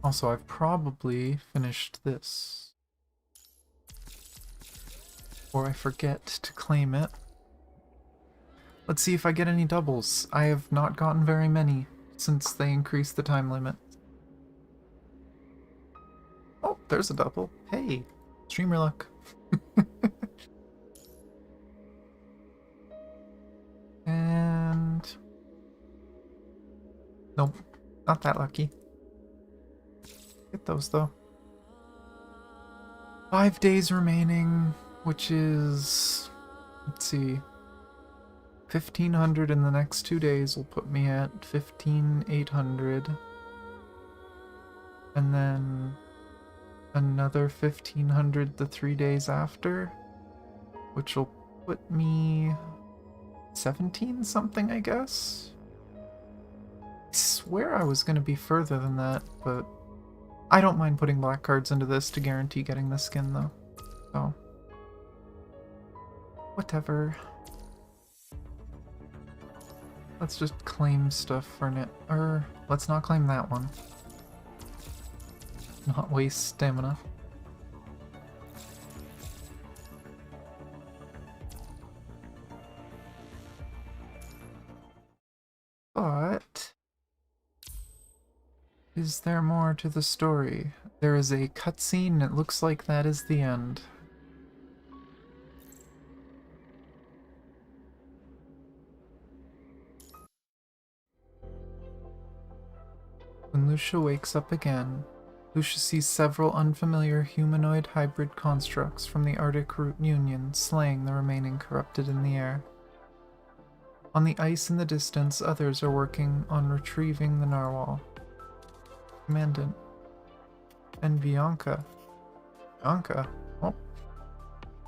Also, I've probably finished this. Or I forget to claim it. Let's see if I get any doubles. I have not gotten very many since they increased the time limit. Oh, there's a double. Hey, streamer luck. And... Nope, not that lucky. Get those though. 5 days remaining, which is... Let's see. 1,500 in the next 2 days will put me at 15,800. And then another 1,500 the 3 days after, which will put me 17 something, I guess. I swear I was going to be further than that, but I don't mind putting black cards into this to guarantee getting the skin, though. So, whatever. Let's just claim stuff for it. Or, let's not claim that one. Not waste stamina. But is there more to the story? There is a cutscene and it looks like that is the end. When Lucia wakes up again, Lucia sees several unfamiliar humanoid hybrid constructs from the Arctic Root Union slaying the remaining corrupted in the air. On the ice in the distance, others are working on retrieving the narwhal. Commandant. And Bianca. Bianca? Oh.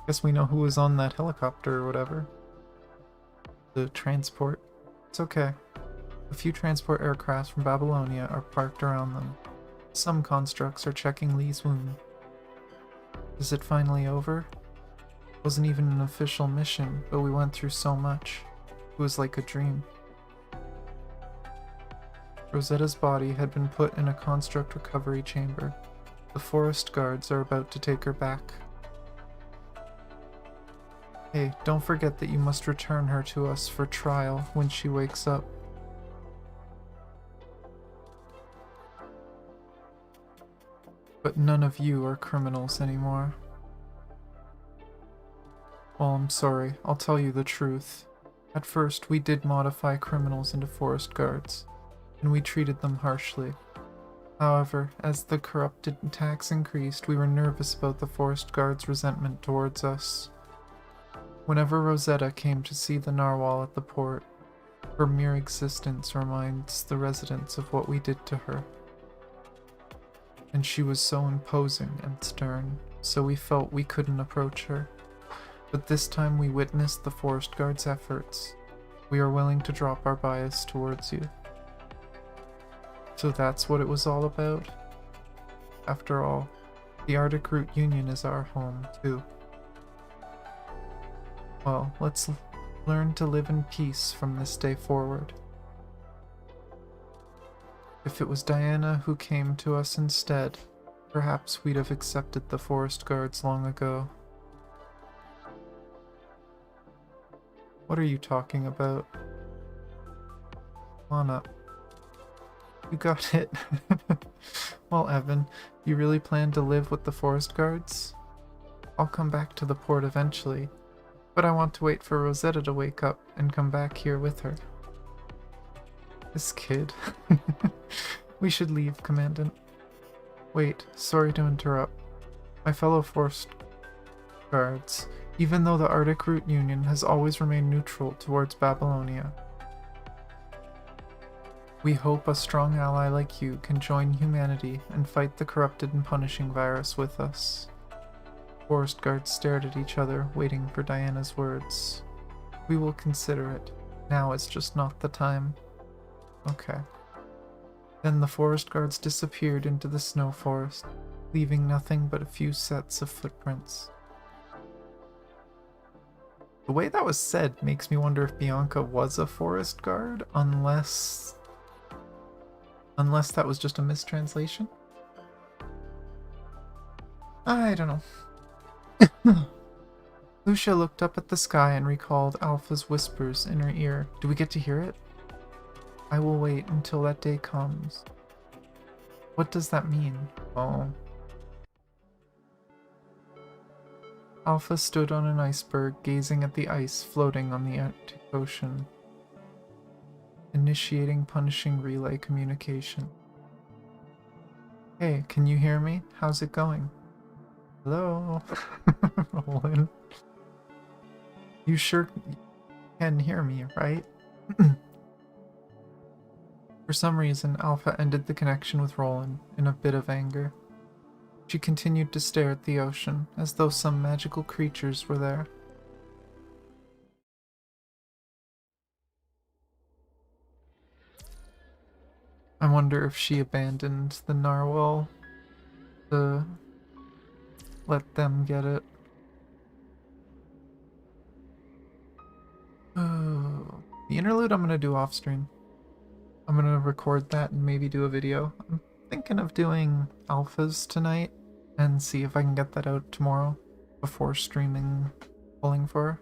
Guess we know who was on that helicopter or whatever. The transport. It's okay. A few transport aircrafts from Babylonia are parked around them. Some constructs are checking Lee's wound. Is it finally over? It wasn't even an official mission, but we went through so much. It was like a dream. Rosetta's body had been put in a construct recovery chamber. The forest guards are about to take her back. Hey, don't forget that you must return her to us for trial when she wakes up. But none of you are criminals anymore. Well, I'm sorry. I'll tell you the truth. At first, we did modify criminals into forest guards, and we treated them harshly. However, as the corrupted attacks increased, we were nervous about the forest guards' resentment towards us. Whenever Rosetta came to see the narwhal at the port, her mere existence reminds the residents of what we did to her. And she was so imposing and stern, so we felt we couldn't approach her. But this time we witnessed the forest guard's efforts. We are willing to drop our bias towards you. So that's what it was all about? After all, the Arctic Root Union is our home, too. Well, let's learn to live in peace from this day forward. If it was Diana who came to us instead, perhaps we'd have accepted the forest guards long ago. What are you talking about? Come on up. You got it. Well, Evan, you really plan to live with the forest guards? I'll come back to the port eventually, but I want to wait for Rosetta to wake up and come back here with her. This kid. We should leave, Commandant. Wait, sorry to interrupt. My fellow forest guards, even though the Arctic Root Union has always remained neutral towards Babylonia, we hope a strong ally like you can join humanity and fight the corrupted and punishing virus with us. Forest guards stared at each other, waiting for Diana's words. We will consider it. Now is just not the time. Okay. Then the forest guards disappeared into the snow forest, leaving nothing but a few sets of footprints. The way that was said makes me wonder if Bianca was a forest guard, unless that was just a mistranslation? I don't know. Lucia looked up at the sky and recalled Alpha's whispers in her ear. Do we get to hear it? I will wait until that day comes. What does that mean? Oh. Alpha stood on an iceberg, gazing at the ice floating on the Arctic Ocean. Initiating punishing relay communication. Hey, can you hear me? How's it going? Hello? Roland. You sure can hear me, right? For some reason, Alpha ended the connection with Roland in a bit of anger. She continued to stare at the ocean, as though some magical creatures were there. I wonder if she abandoned the narwhal to let them get it. Oh, the interlude I'm gonna do off stream. I'm gonna record that and maybe do a video. I'm thinking of doing alphas tonight and see if I can get that out tomorrow before streaming Pulling for.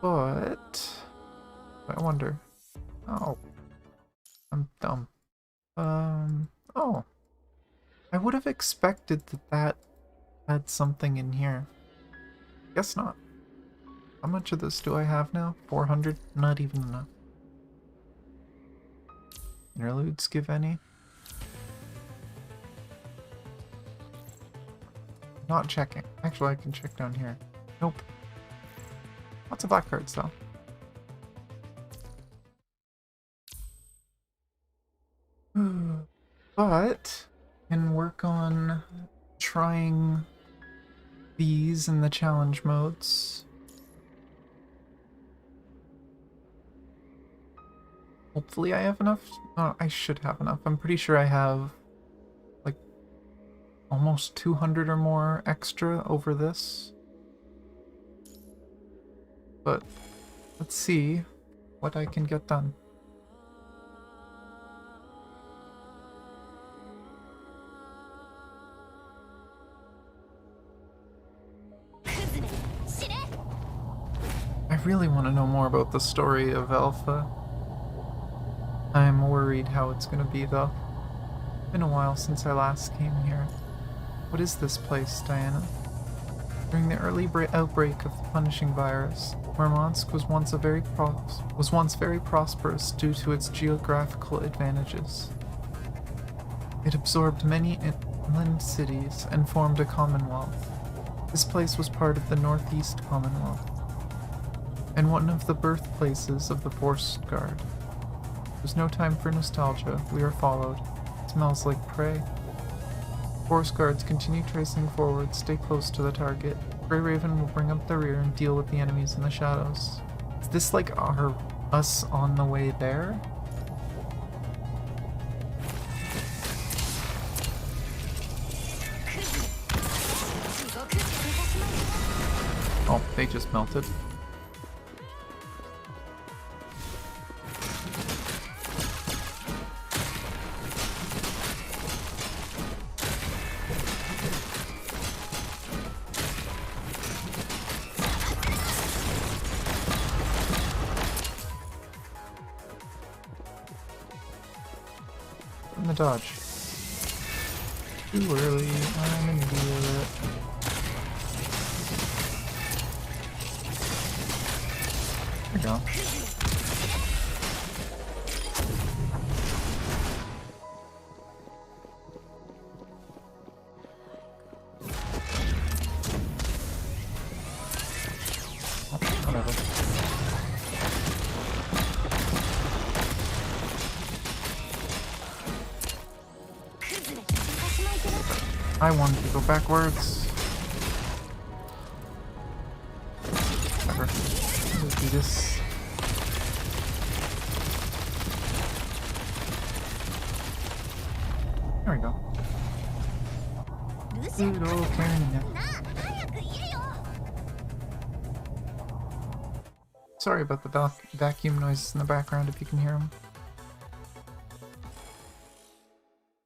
But I wonder. Oh, I'm dumb. Oh, I would have expected that had something in here. Guess not. How much of this do I have now? 400? Not even enough. Interludes give any? Not checking. Actually, I can check down here. Nope. Lots of black cards, though. But can work on trying these in the challenge modes. Hopefully I have enough. Oh, I should have enough. I'm pretty sure I have like almost 200 or more extra over this. But let's see what I can get done. I really want to know more about the story of Alpha. I'm worried how it's gonna be, though. It's been a while since I last came here. What is this place, Diana? During the early outbreak of the punishing virus, Murmansk was once very prosperous due to its geographical advantages. It absorbed many inland cities and formed a commonwealth. This place was part of the Northeast Commonwealth, and one of the birthplaces of the Forest Guard. There's no time for nostalgia. We are followed. It smells like prey. Forest guards continue tracing forward. Stay close to the target. Grey Raven will bring up the rear and deal with the enemies in the shadows. Is this like us on the way there? Oh, they just melted. Dodge. Too early, I'm an idiot. There we go. Oh, whatever. I wanted to go backwards. Whatever. Let's do this. There we go. Good old clarinet. Sorry about the vacuum noises in the background if you can hear them.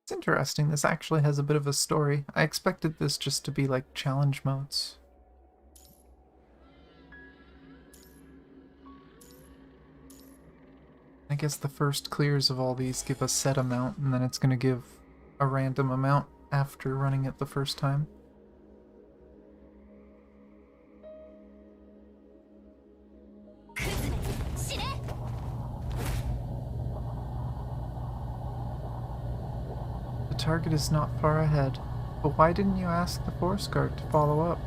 It's interesting, this actually has a bit of a story. I expected this just to be like challenge modes. I guess the first clears of all these give a set amount, and then it's going to give a random amount after running it the first time. The target is not far ahead, but why didn't you ask the forest guard to follow up?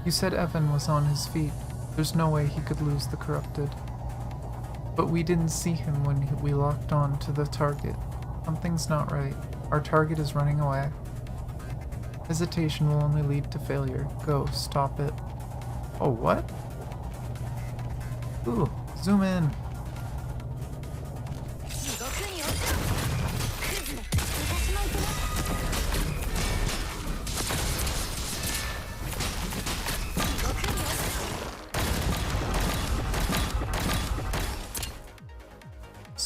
You said Evan was on his feet. There's no way he could lose the corrupted. But we didn't see him when we locked on to the target. Something's not right. Our target is running away. Hesitation will only lead to failure. Go, stop it. Oh, what? Ooh, zoom in.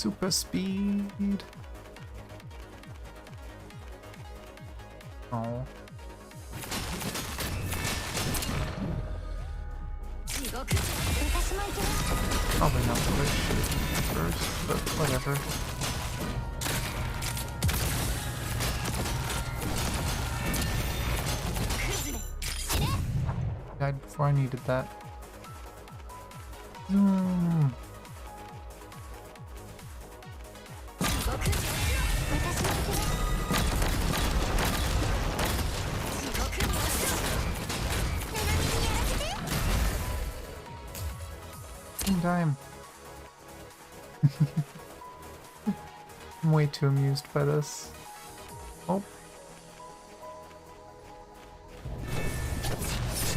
Super speed. Oh. Probably not the right shit first, but whatever. Died before I needed that. Time. I'm way too amused by this. Oh.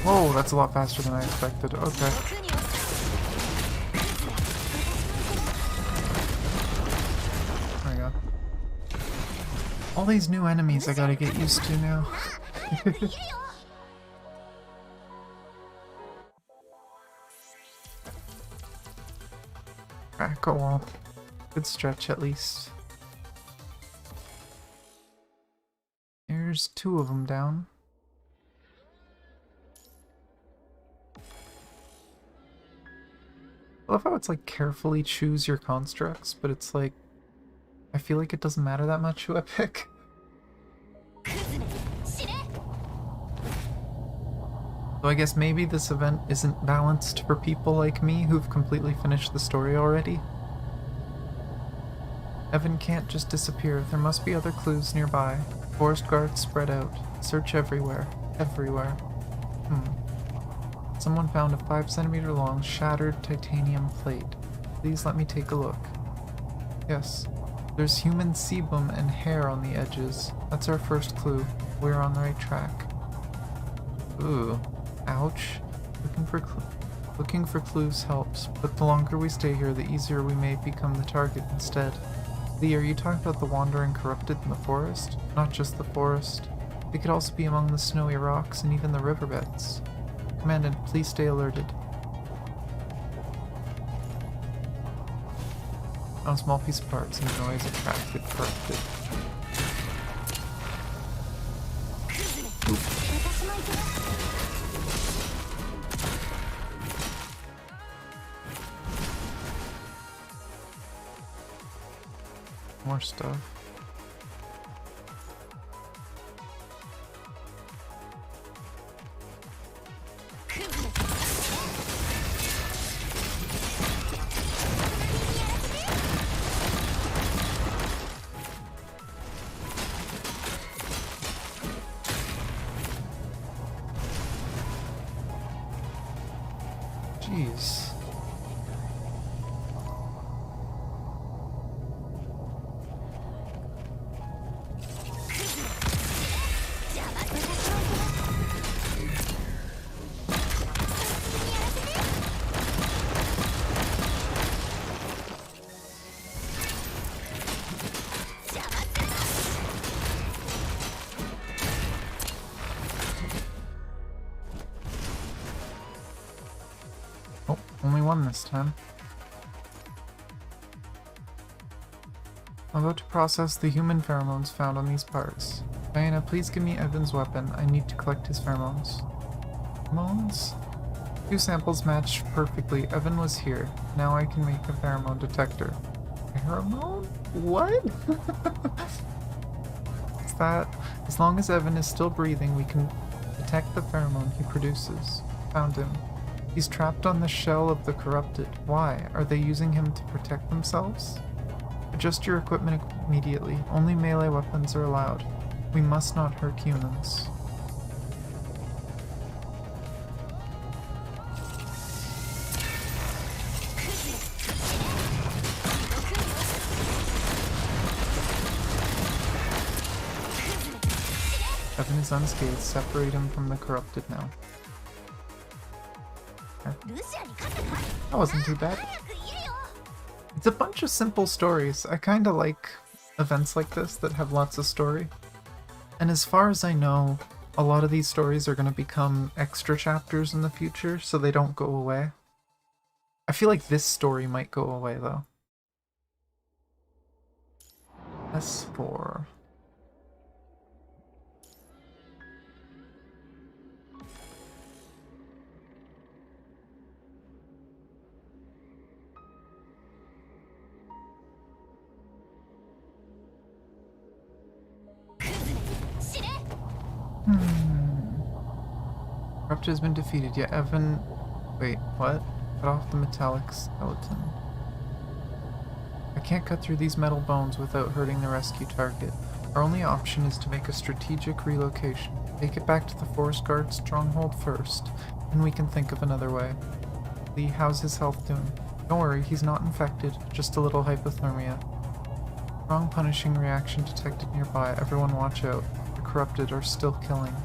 Whoa, that's a lot faster than I expected. Okay. There we go. All these new enemies I gotta get used to now. Crack a wall. Good stretch at least. There's 2 of them down. I love how it's like carefully choose your constructs, but it's like I feel like it doesn't matter that much who I pick. So I guess maybe this event isn't balanced for people like me who've completely finished the story already. Evan can't just disappear. There must be other clues nearby. Forest guards spread out. Search everywhere. Everywhere. Someone found a 5-centimeter long shattered titanium plate. Please let me take a look. Yes. There's human sebum and hair on the edges. That's our first clue. We're on the right track. Ooh. Ouch. Looking for clues helps, but the longer we stay here, the easier we may become the target instead. Lee, are you talking about the wandering corrupted in the forest? Not just the forest. They could also be among the snowy rocks and even the riverbeds. Commandant, please stay alerted. On a small piece of parts and noise attracted corrupted. Oop. More stuff. Jeez. Oh, only one this time. I'm about to process the human pheromones found on these parts. Diana, please give me Evan's weapon. I need to collect his pheromones. Pheromones? 2 samples matched perfectly. Evan was here. Now I can make a pheromone detector. Pheromone? What? Is that? As long as Evan is still breathing, we can detect the pheromone he produces. Found him. He's trapped on the shell of the corrupted. Why? Are they using him to protect themselves? Adjust your equipment immediately. Only melee weapons are allowed. We must not hurt humans. Evan is unscathed. Separate him from the corrupted now. That wasn't too bad. It's a bunch of simple stories. I kinda like events like this that have lots of story. And as far as I know, a lot of these stories are going to become extra chapters in the future, so they don't go away. I feel like this story might go away, though. S4. Corrupted has been defeated, yet Evan... Wait, what? Cut off the metallic skeleton. I can't cut through these metal bones without hurting the rescue target. Our only option is to make a strategic relocation. Take it back to the Forest Guard stronghold first, and we can think of another way. Lee, how's his health doing? Don't worry, he's not infected, just a little hypothermia. Strong punishing reaction detected nearby. Everyone watch out. The corrupted are still killing.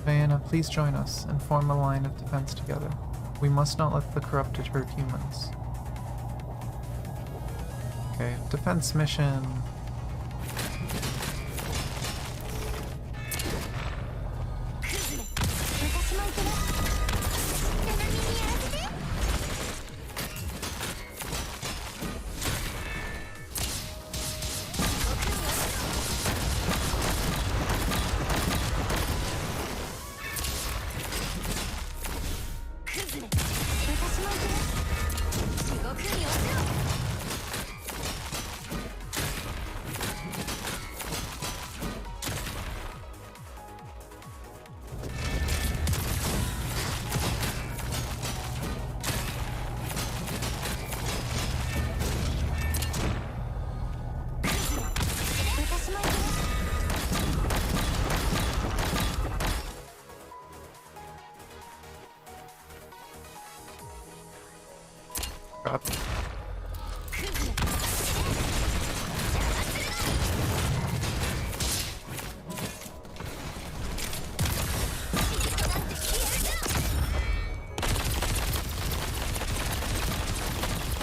Diana, please join us and form a line of defense together. We must not let the corrupted hurt humans. Okay, defense mission. God.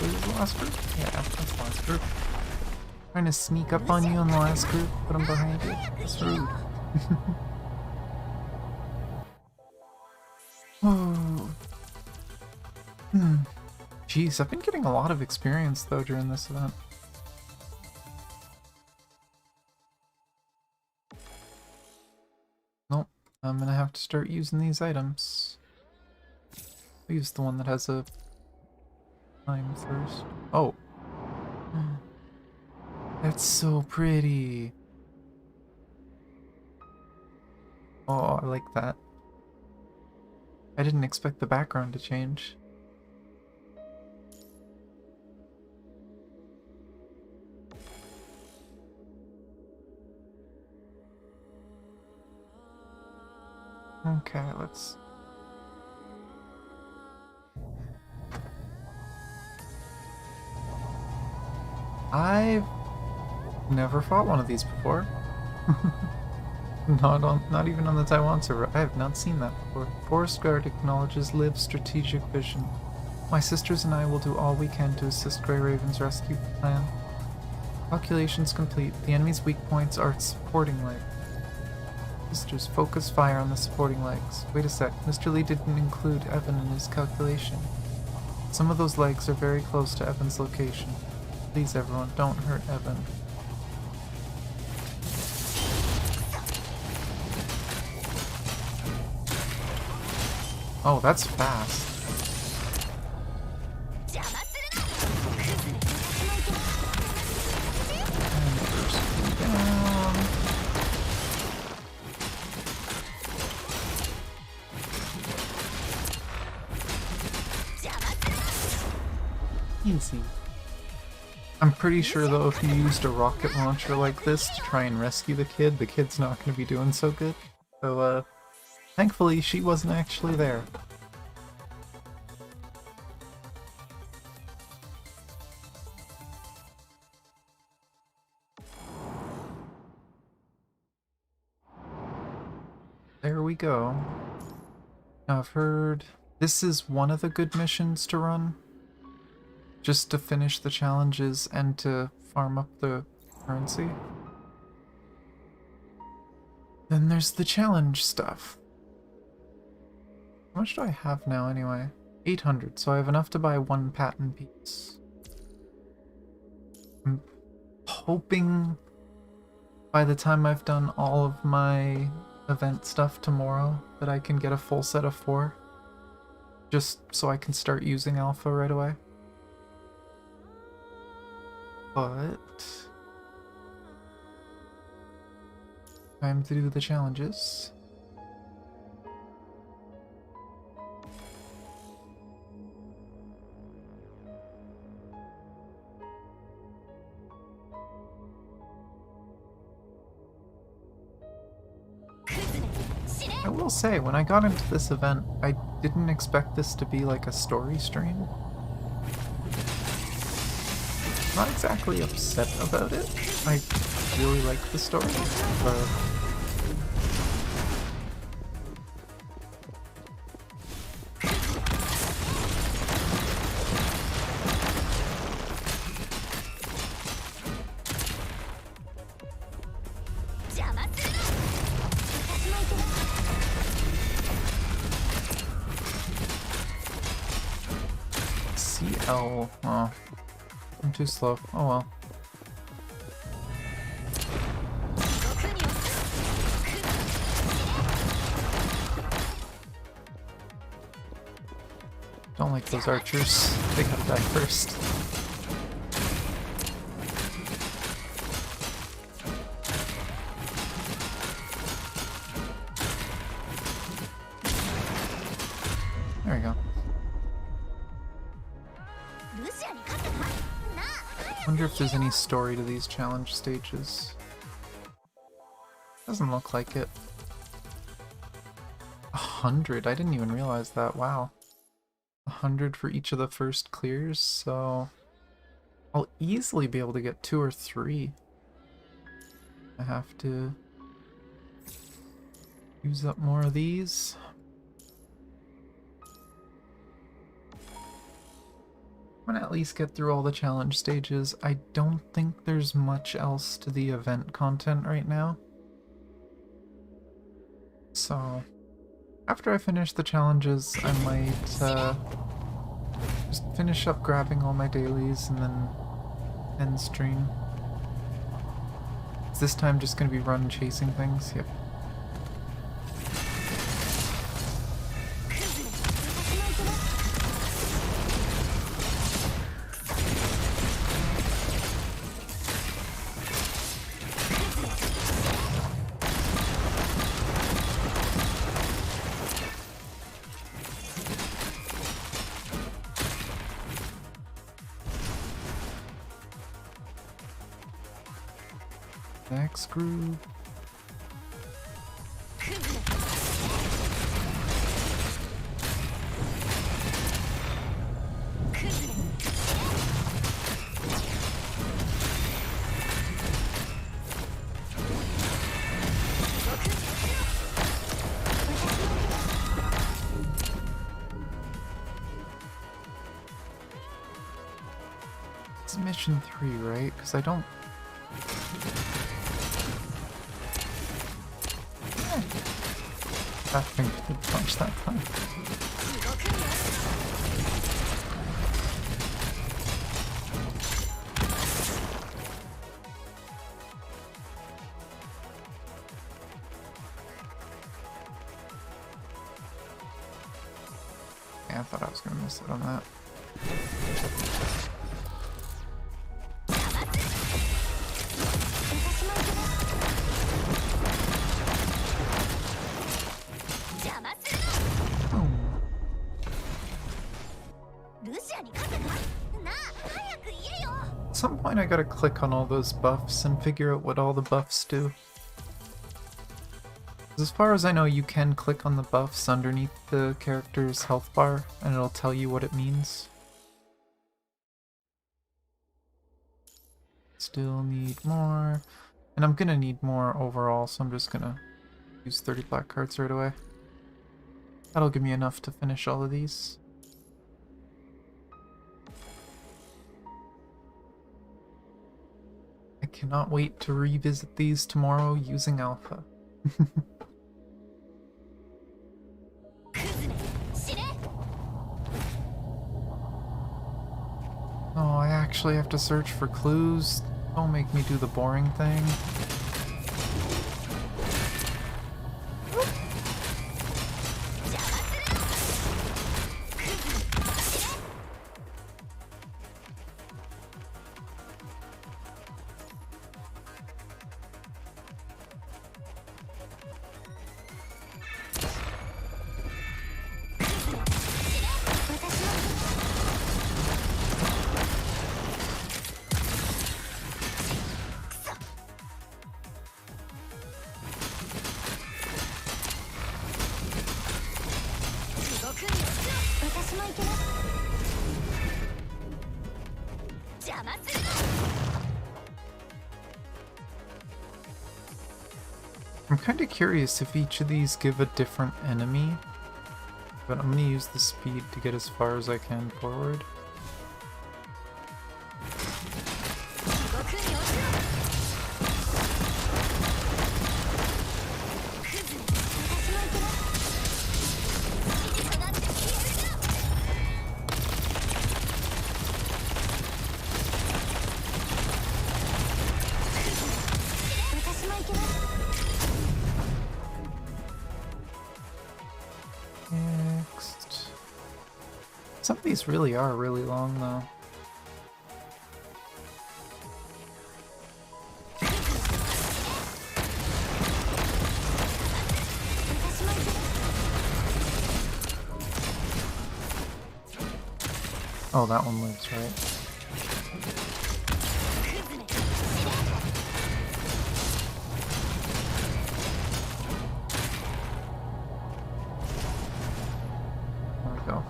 Was it the last group? Yeah, that's the last group. Trying to sneak up on you in the last group, put him behind you. It's rude. Oh. Jeez, I've been getting a lot of experience though during this event. Nope, I'm gonna have to start using these items. I'll use the one that has a time first. Oh. That's so pretty. Oh, I like that. I didn't expect the background to change. Okay, let's... I've never fought one of these before. Not even on the Taiwan server. I have not seen that before. Forest Guard acknowledges Liv's strategic vision. My sisters and I will do all we can to assist Grey Raven's rescue plan. Calculations complete. The enemy's weak points are its supporting leg. Sisters, focus fire on the supporting legs. Wait a sec, Mr. Lee didn't include Evan in his calculation. Some of those legs are very close to Evan's location. Please everyone, don't hurt Evan. Oh, that's fast. Easy. I'm pretty sure though if you used a rocket launcher like this to try and rescue the kid's not going to be doing so good. So thankfully she wasn't actually there. There we go. Now I've heard this is one of the good missions to run. Just to finish the challenges and to farm up the currency. Then there's the challenge stuff. How much do I have now anyway? 800, so I have enough to buy one patent piece. I'm hoping by the time I've done all of my event stuff tomorrow, that I can get a full set of 4. Just so I can start using alpha right away. But time to do the challenges. I will say, when I got into this event, I didn't expect this to be like a story stream. Not exactly upset about it. I really like the story, but CL, oh, I'm too slow. Oh well. Don't like those archers. They gotta die first. There we go. Wonder if there's any story to these challenge stages. Doesn't look like it. 100? I didn't even realize that. Wow. 100 for each of the first clears, so I'll easily be able to get 2 or 3. I have to use up more of these. I'm gonna at least get through all the challenge stages. I don't think there's much else to the event content right now. So after I finish the challenges, I might just finish up grabbing all my dailies and then end stream. Is this time just gonna be run chasing things? Yep. Next groove. It's mission 3, right? Because I don't... That thing did punch that time. Yeah, I thought I was gonna miss it on that. At some point I gotta click on all those buffs and figure out what all the buffs do. 'Cause as far as I know, you can click on the buffs underneath the character's health bar and it'll tell you what it means. Still need more. And I'm gonna need more overall, so I'm just gonna use 30 black cards right away. That'll give me enough to finish all of these. I cannot wait to revisit these tomorrow using alpha. Oh, I actually have to search for clues. Don't make me do the boring thing. I'm kind of curious if each of these give a different enemy, but I'm going to use the speed to get as far as I can forward. Next. Some of these really are really long though. Oh, that one lives, right? There we go.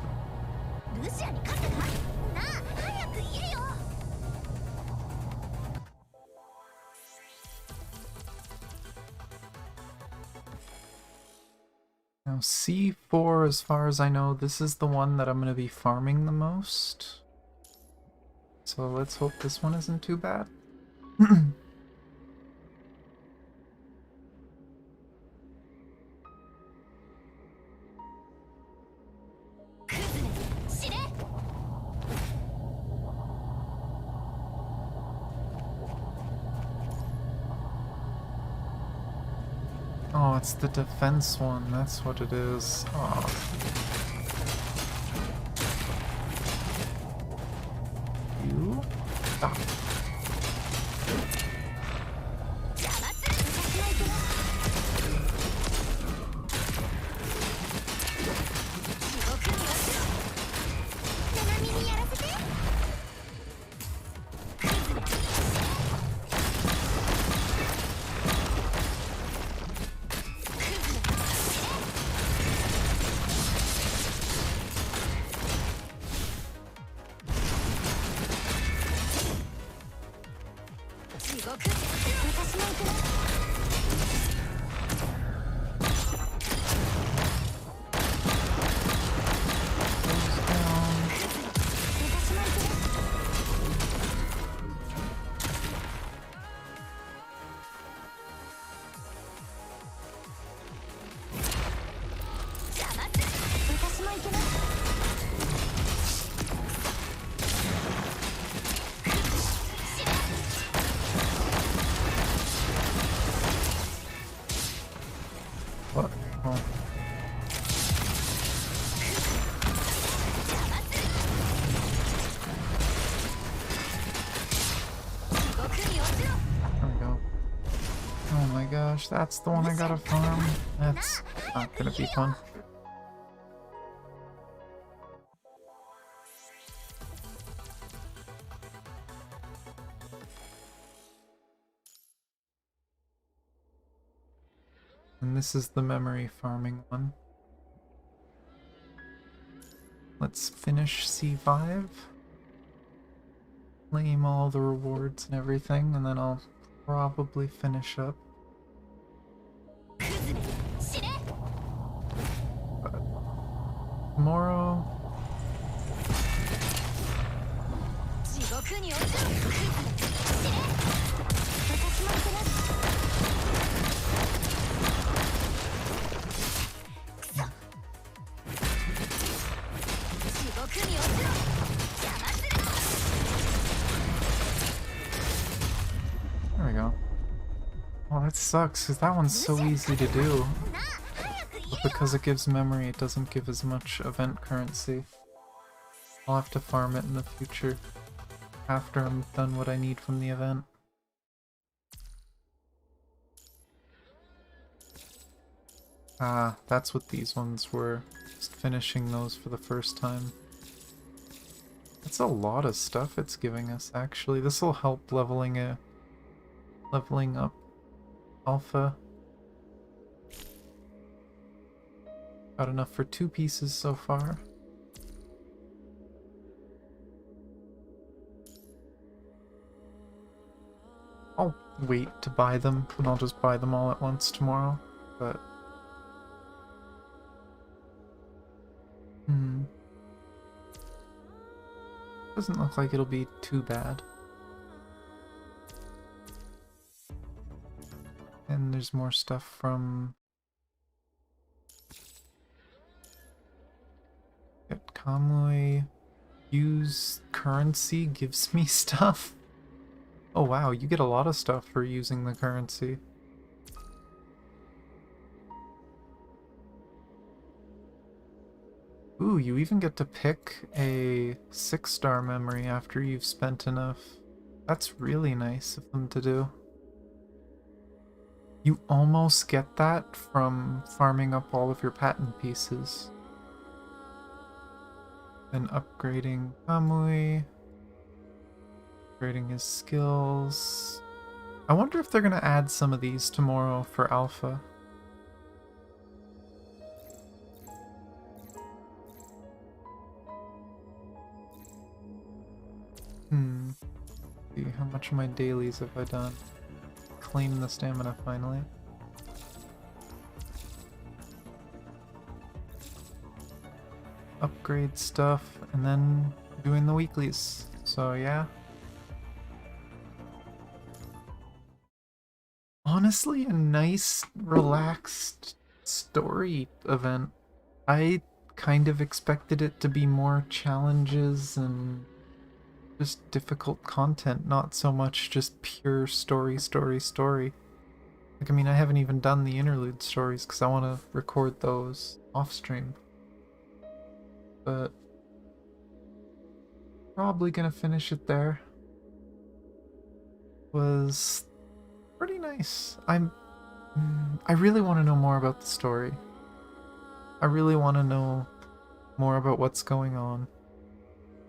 Now C4, as far as I know, this is the one that I'm going to be farming the most. So let's hope this one isn't too bad. Oh, it's the defense one. That's what it is. Oh. You? Stop. What? Oh. There we go. Oh my gosh, that's the one I gotta farm. That's not gonna be fun. And this is the memory farming one. Let's finish C5. Claim all the rewards and everything, and then I'll probably finish up. But tomorrow... There we go. Oh, that sucks, because that one's so easy to do. But because it gives memory, it doesn't give as much event currency. I'll have to farm it in the future, after I'm done what I need from the event. Ah, that's what these ones were. Just finishing those for the first time. That's a lot of stuff it's giving us, actually. This will help leveling up Alpha. Got enough for 2 pieces so far. I'll wait to buy them, and I'll just buy them all at once tomorrow. But doesn't look like it'll be too bad. And there's more stuff from get Kamui. Use currency gives me stuff. Oh wow, you get a lot of stuff for using the currency. Ooh, you even get to pick a 6-star memory after you've spent enough. That's really nice of them to do. You almost get that from farming up all of your patent pieces. Then upgrading Kamui. Upgrading his skills. I wonder if they're going to add some of these tomorrow for Alpha. See, how much of my dailies have I done? Claim the stamina finally. Upgrade stuff, and then doing the weeklies. So yeah. Honestly, a nice, relaxed story event. I kind of expected it to be more challenges and just difficult content, not so much just pure story. Like, I mean, I haven't even done the interlude stories because I want to record those off stream. But probably gonna finish it there. Was pretty nice. I really want to know more about the story. I really want to know more about what's going on.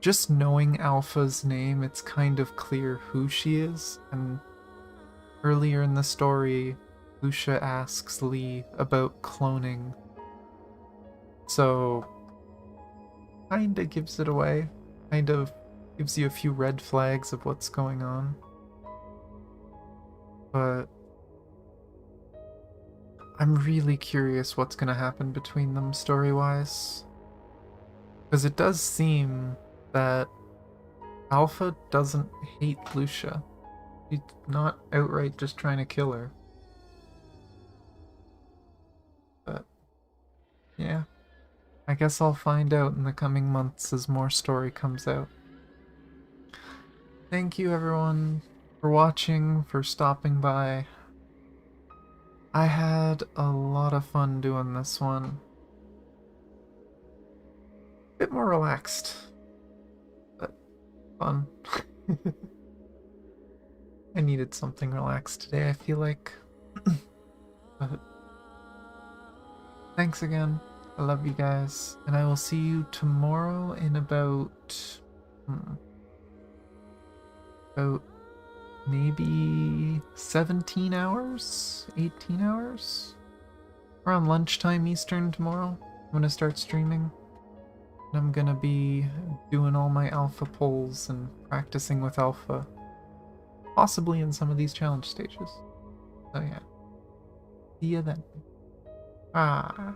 Just knowing Alpha's name, it's kind of clear who she is, and earlier in the story, Lucia asks Lee about cloning. So, kinda gives it away. Kind of gives you a few red flags of what's going on. But I'm really curious what's gonna happen between them story-wise. Because it does seem that Alpha doesn't hate Lucia. He's not outright just trying to kill her. But, yeah. I guess I'll find out in the coming months as more story comes out. Thank you everyone for watching, for stopping by. I had a lot of fun doing this one. A bit more relaxed, but fun. I needed something relaxed today, I feel like. But thanks again. I love you guys, and I will see you tomorrow in about maybe 17 hours, 18 hours, around lunchtime Eastern tomorrow. I'm gonna start streaming, and I'm gonna be doing all my Alpha polls and practicing with Alpha, possibly in some of these challenge stages. So yeah, see ya then. Ah.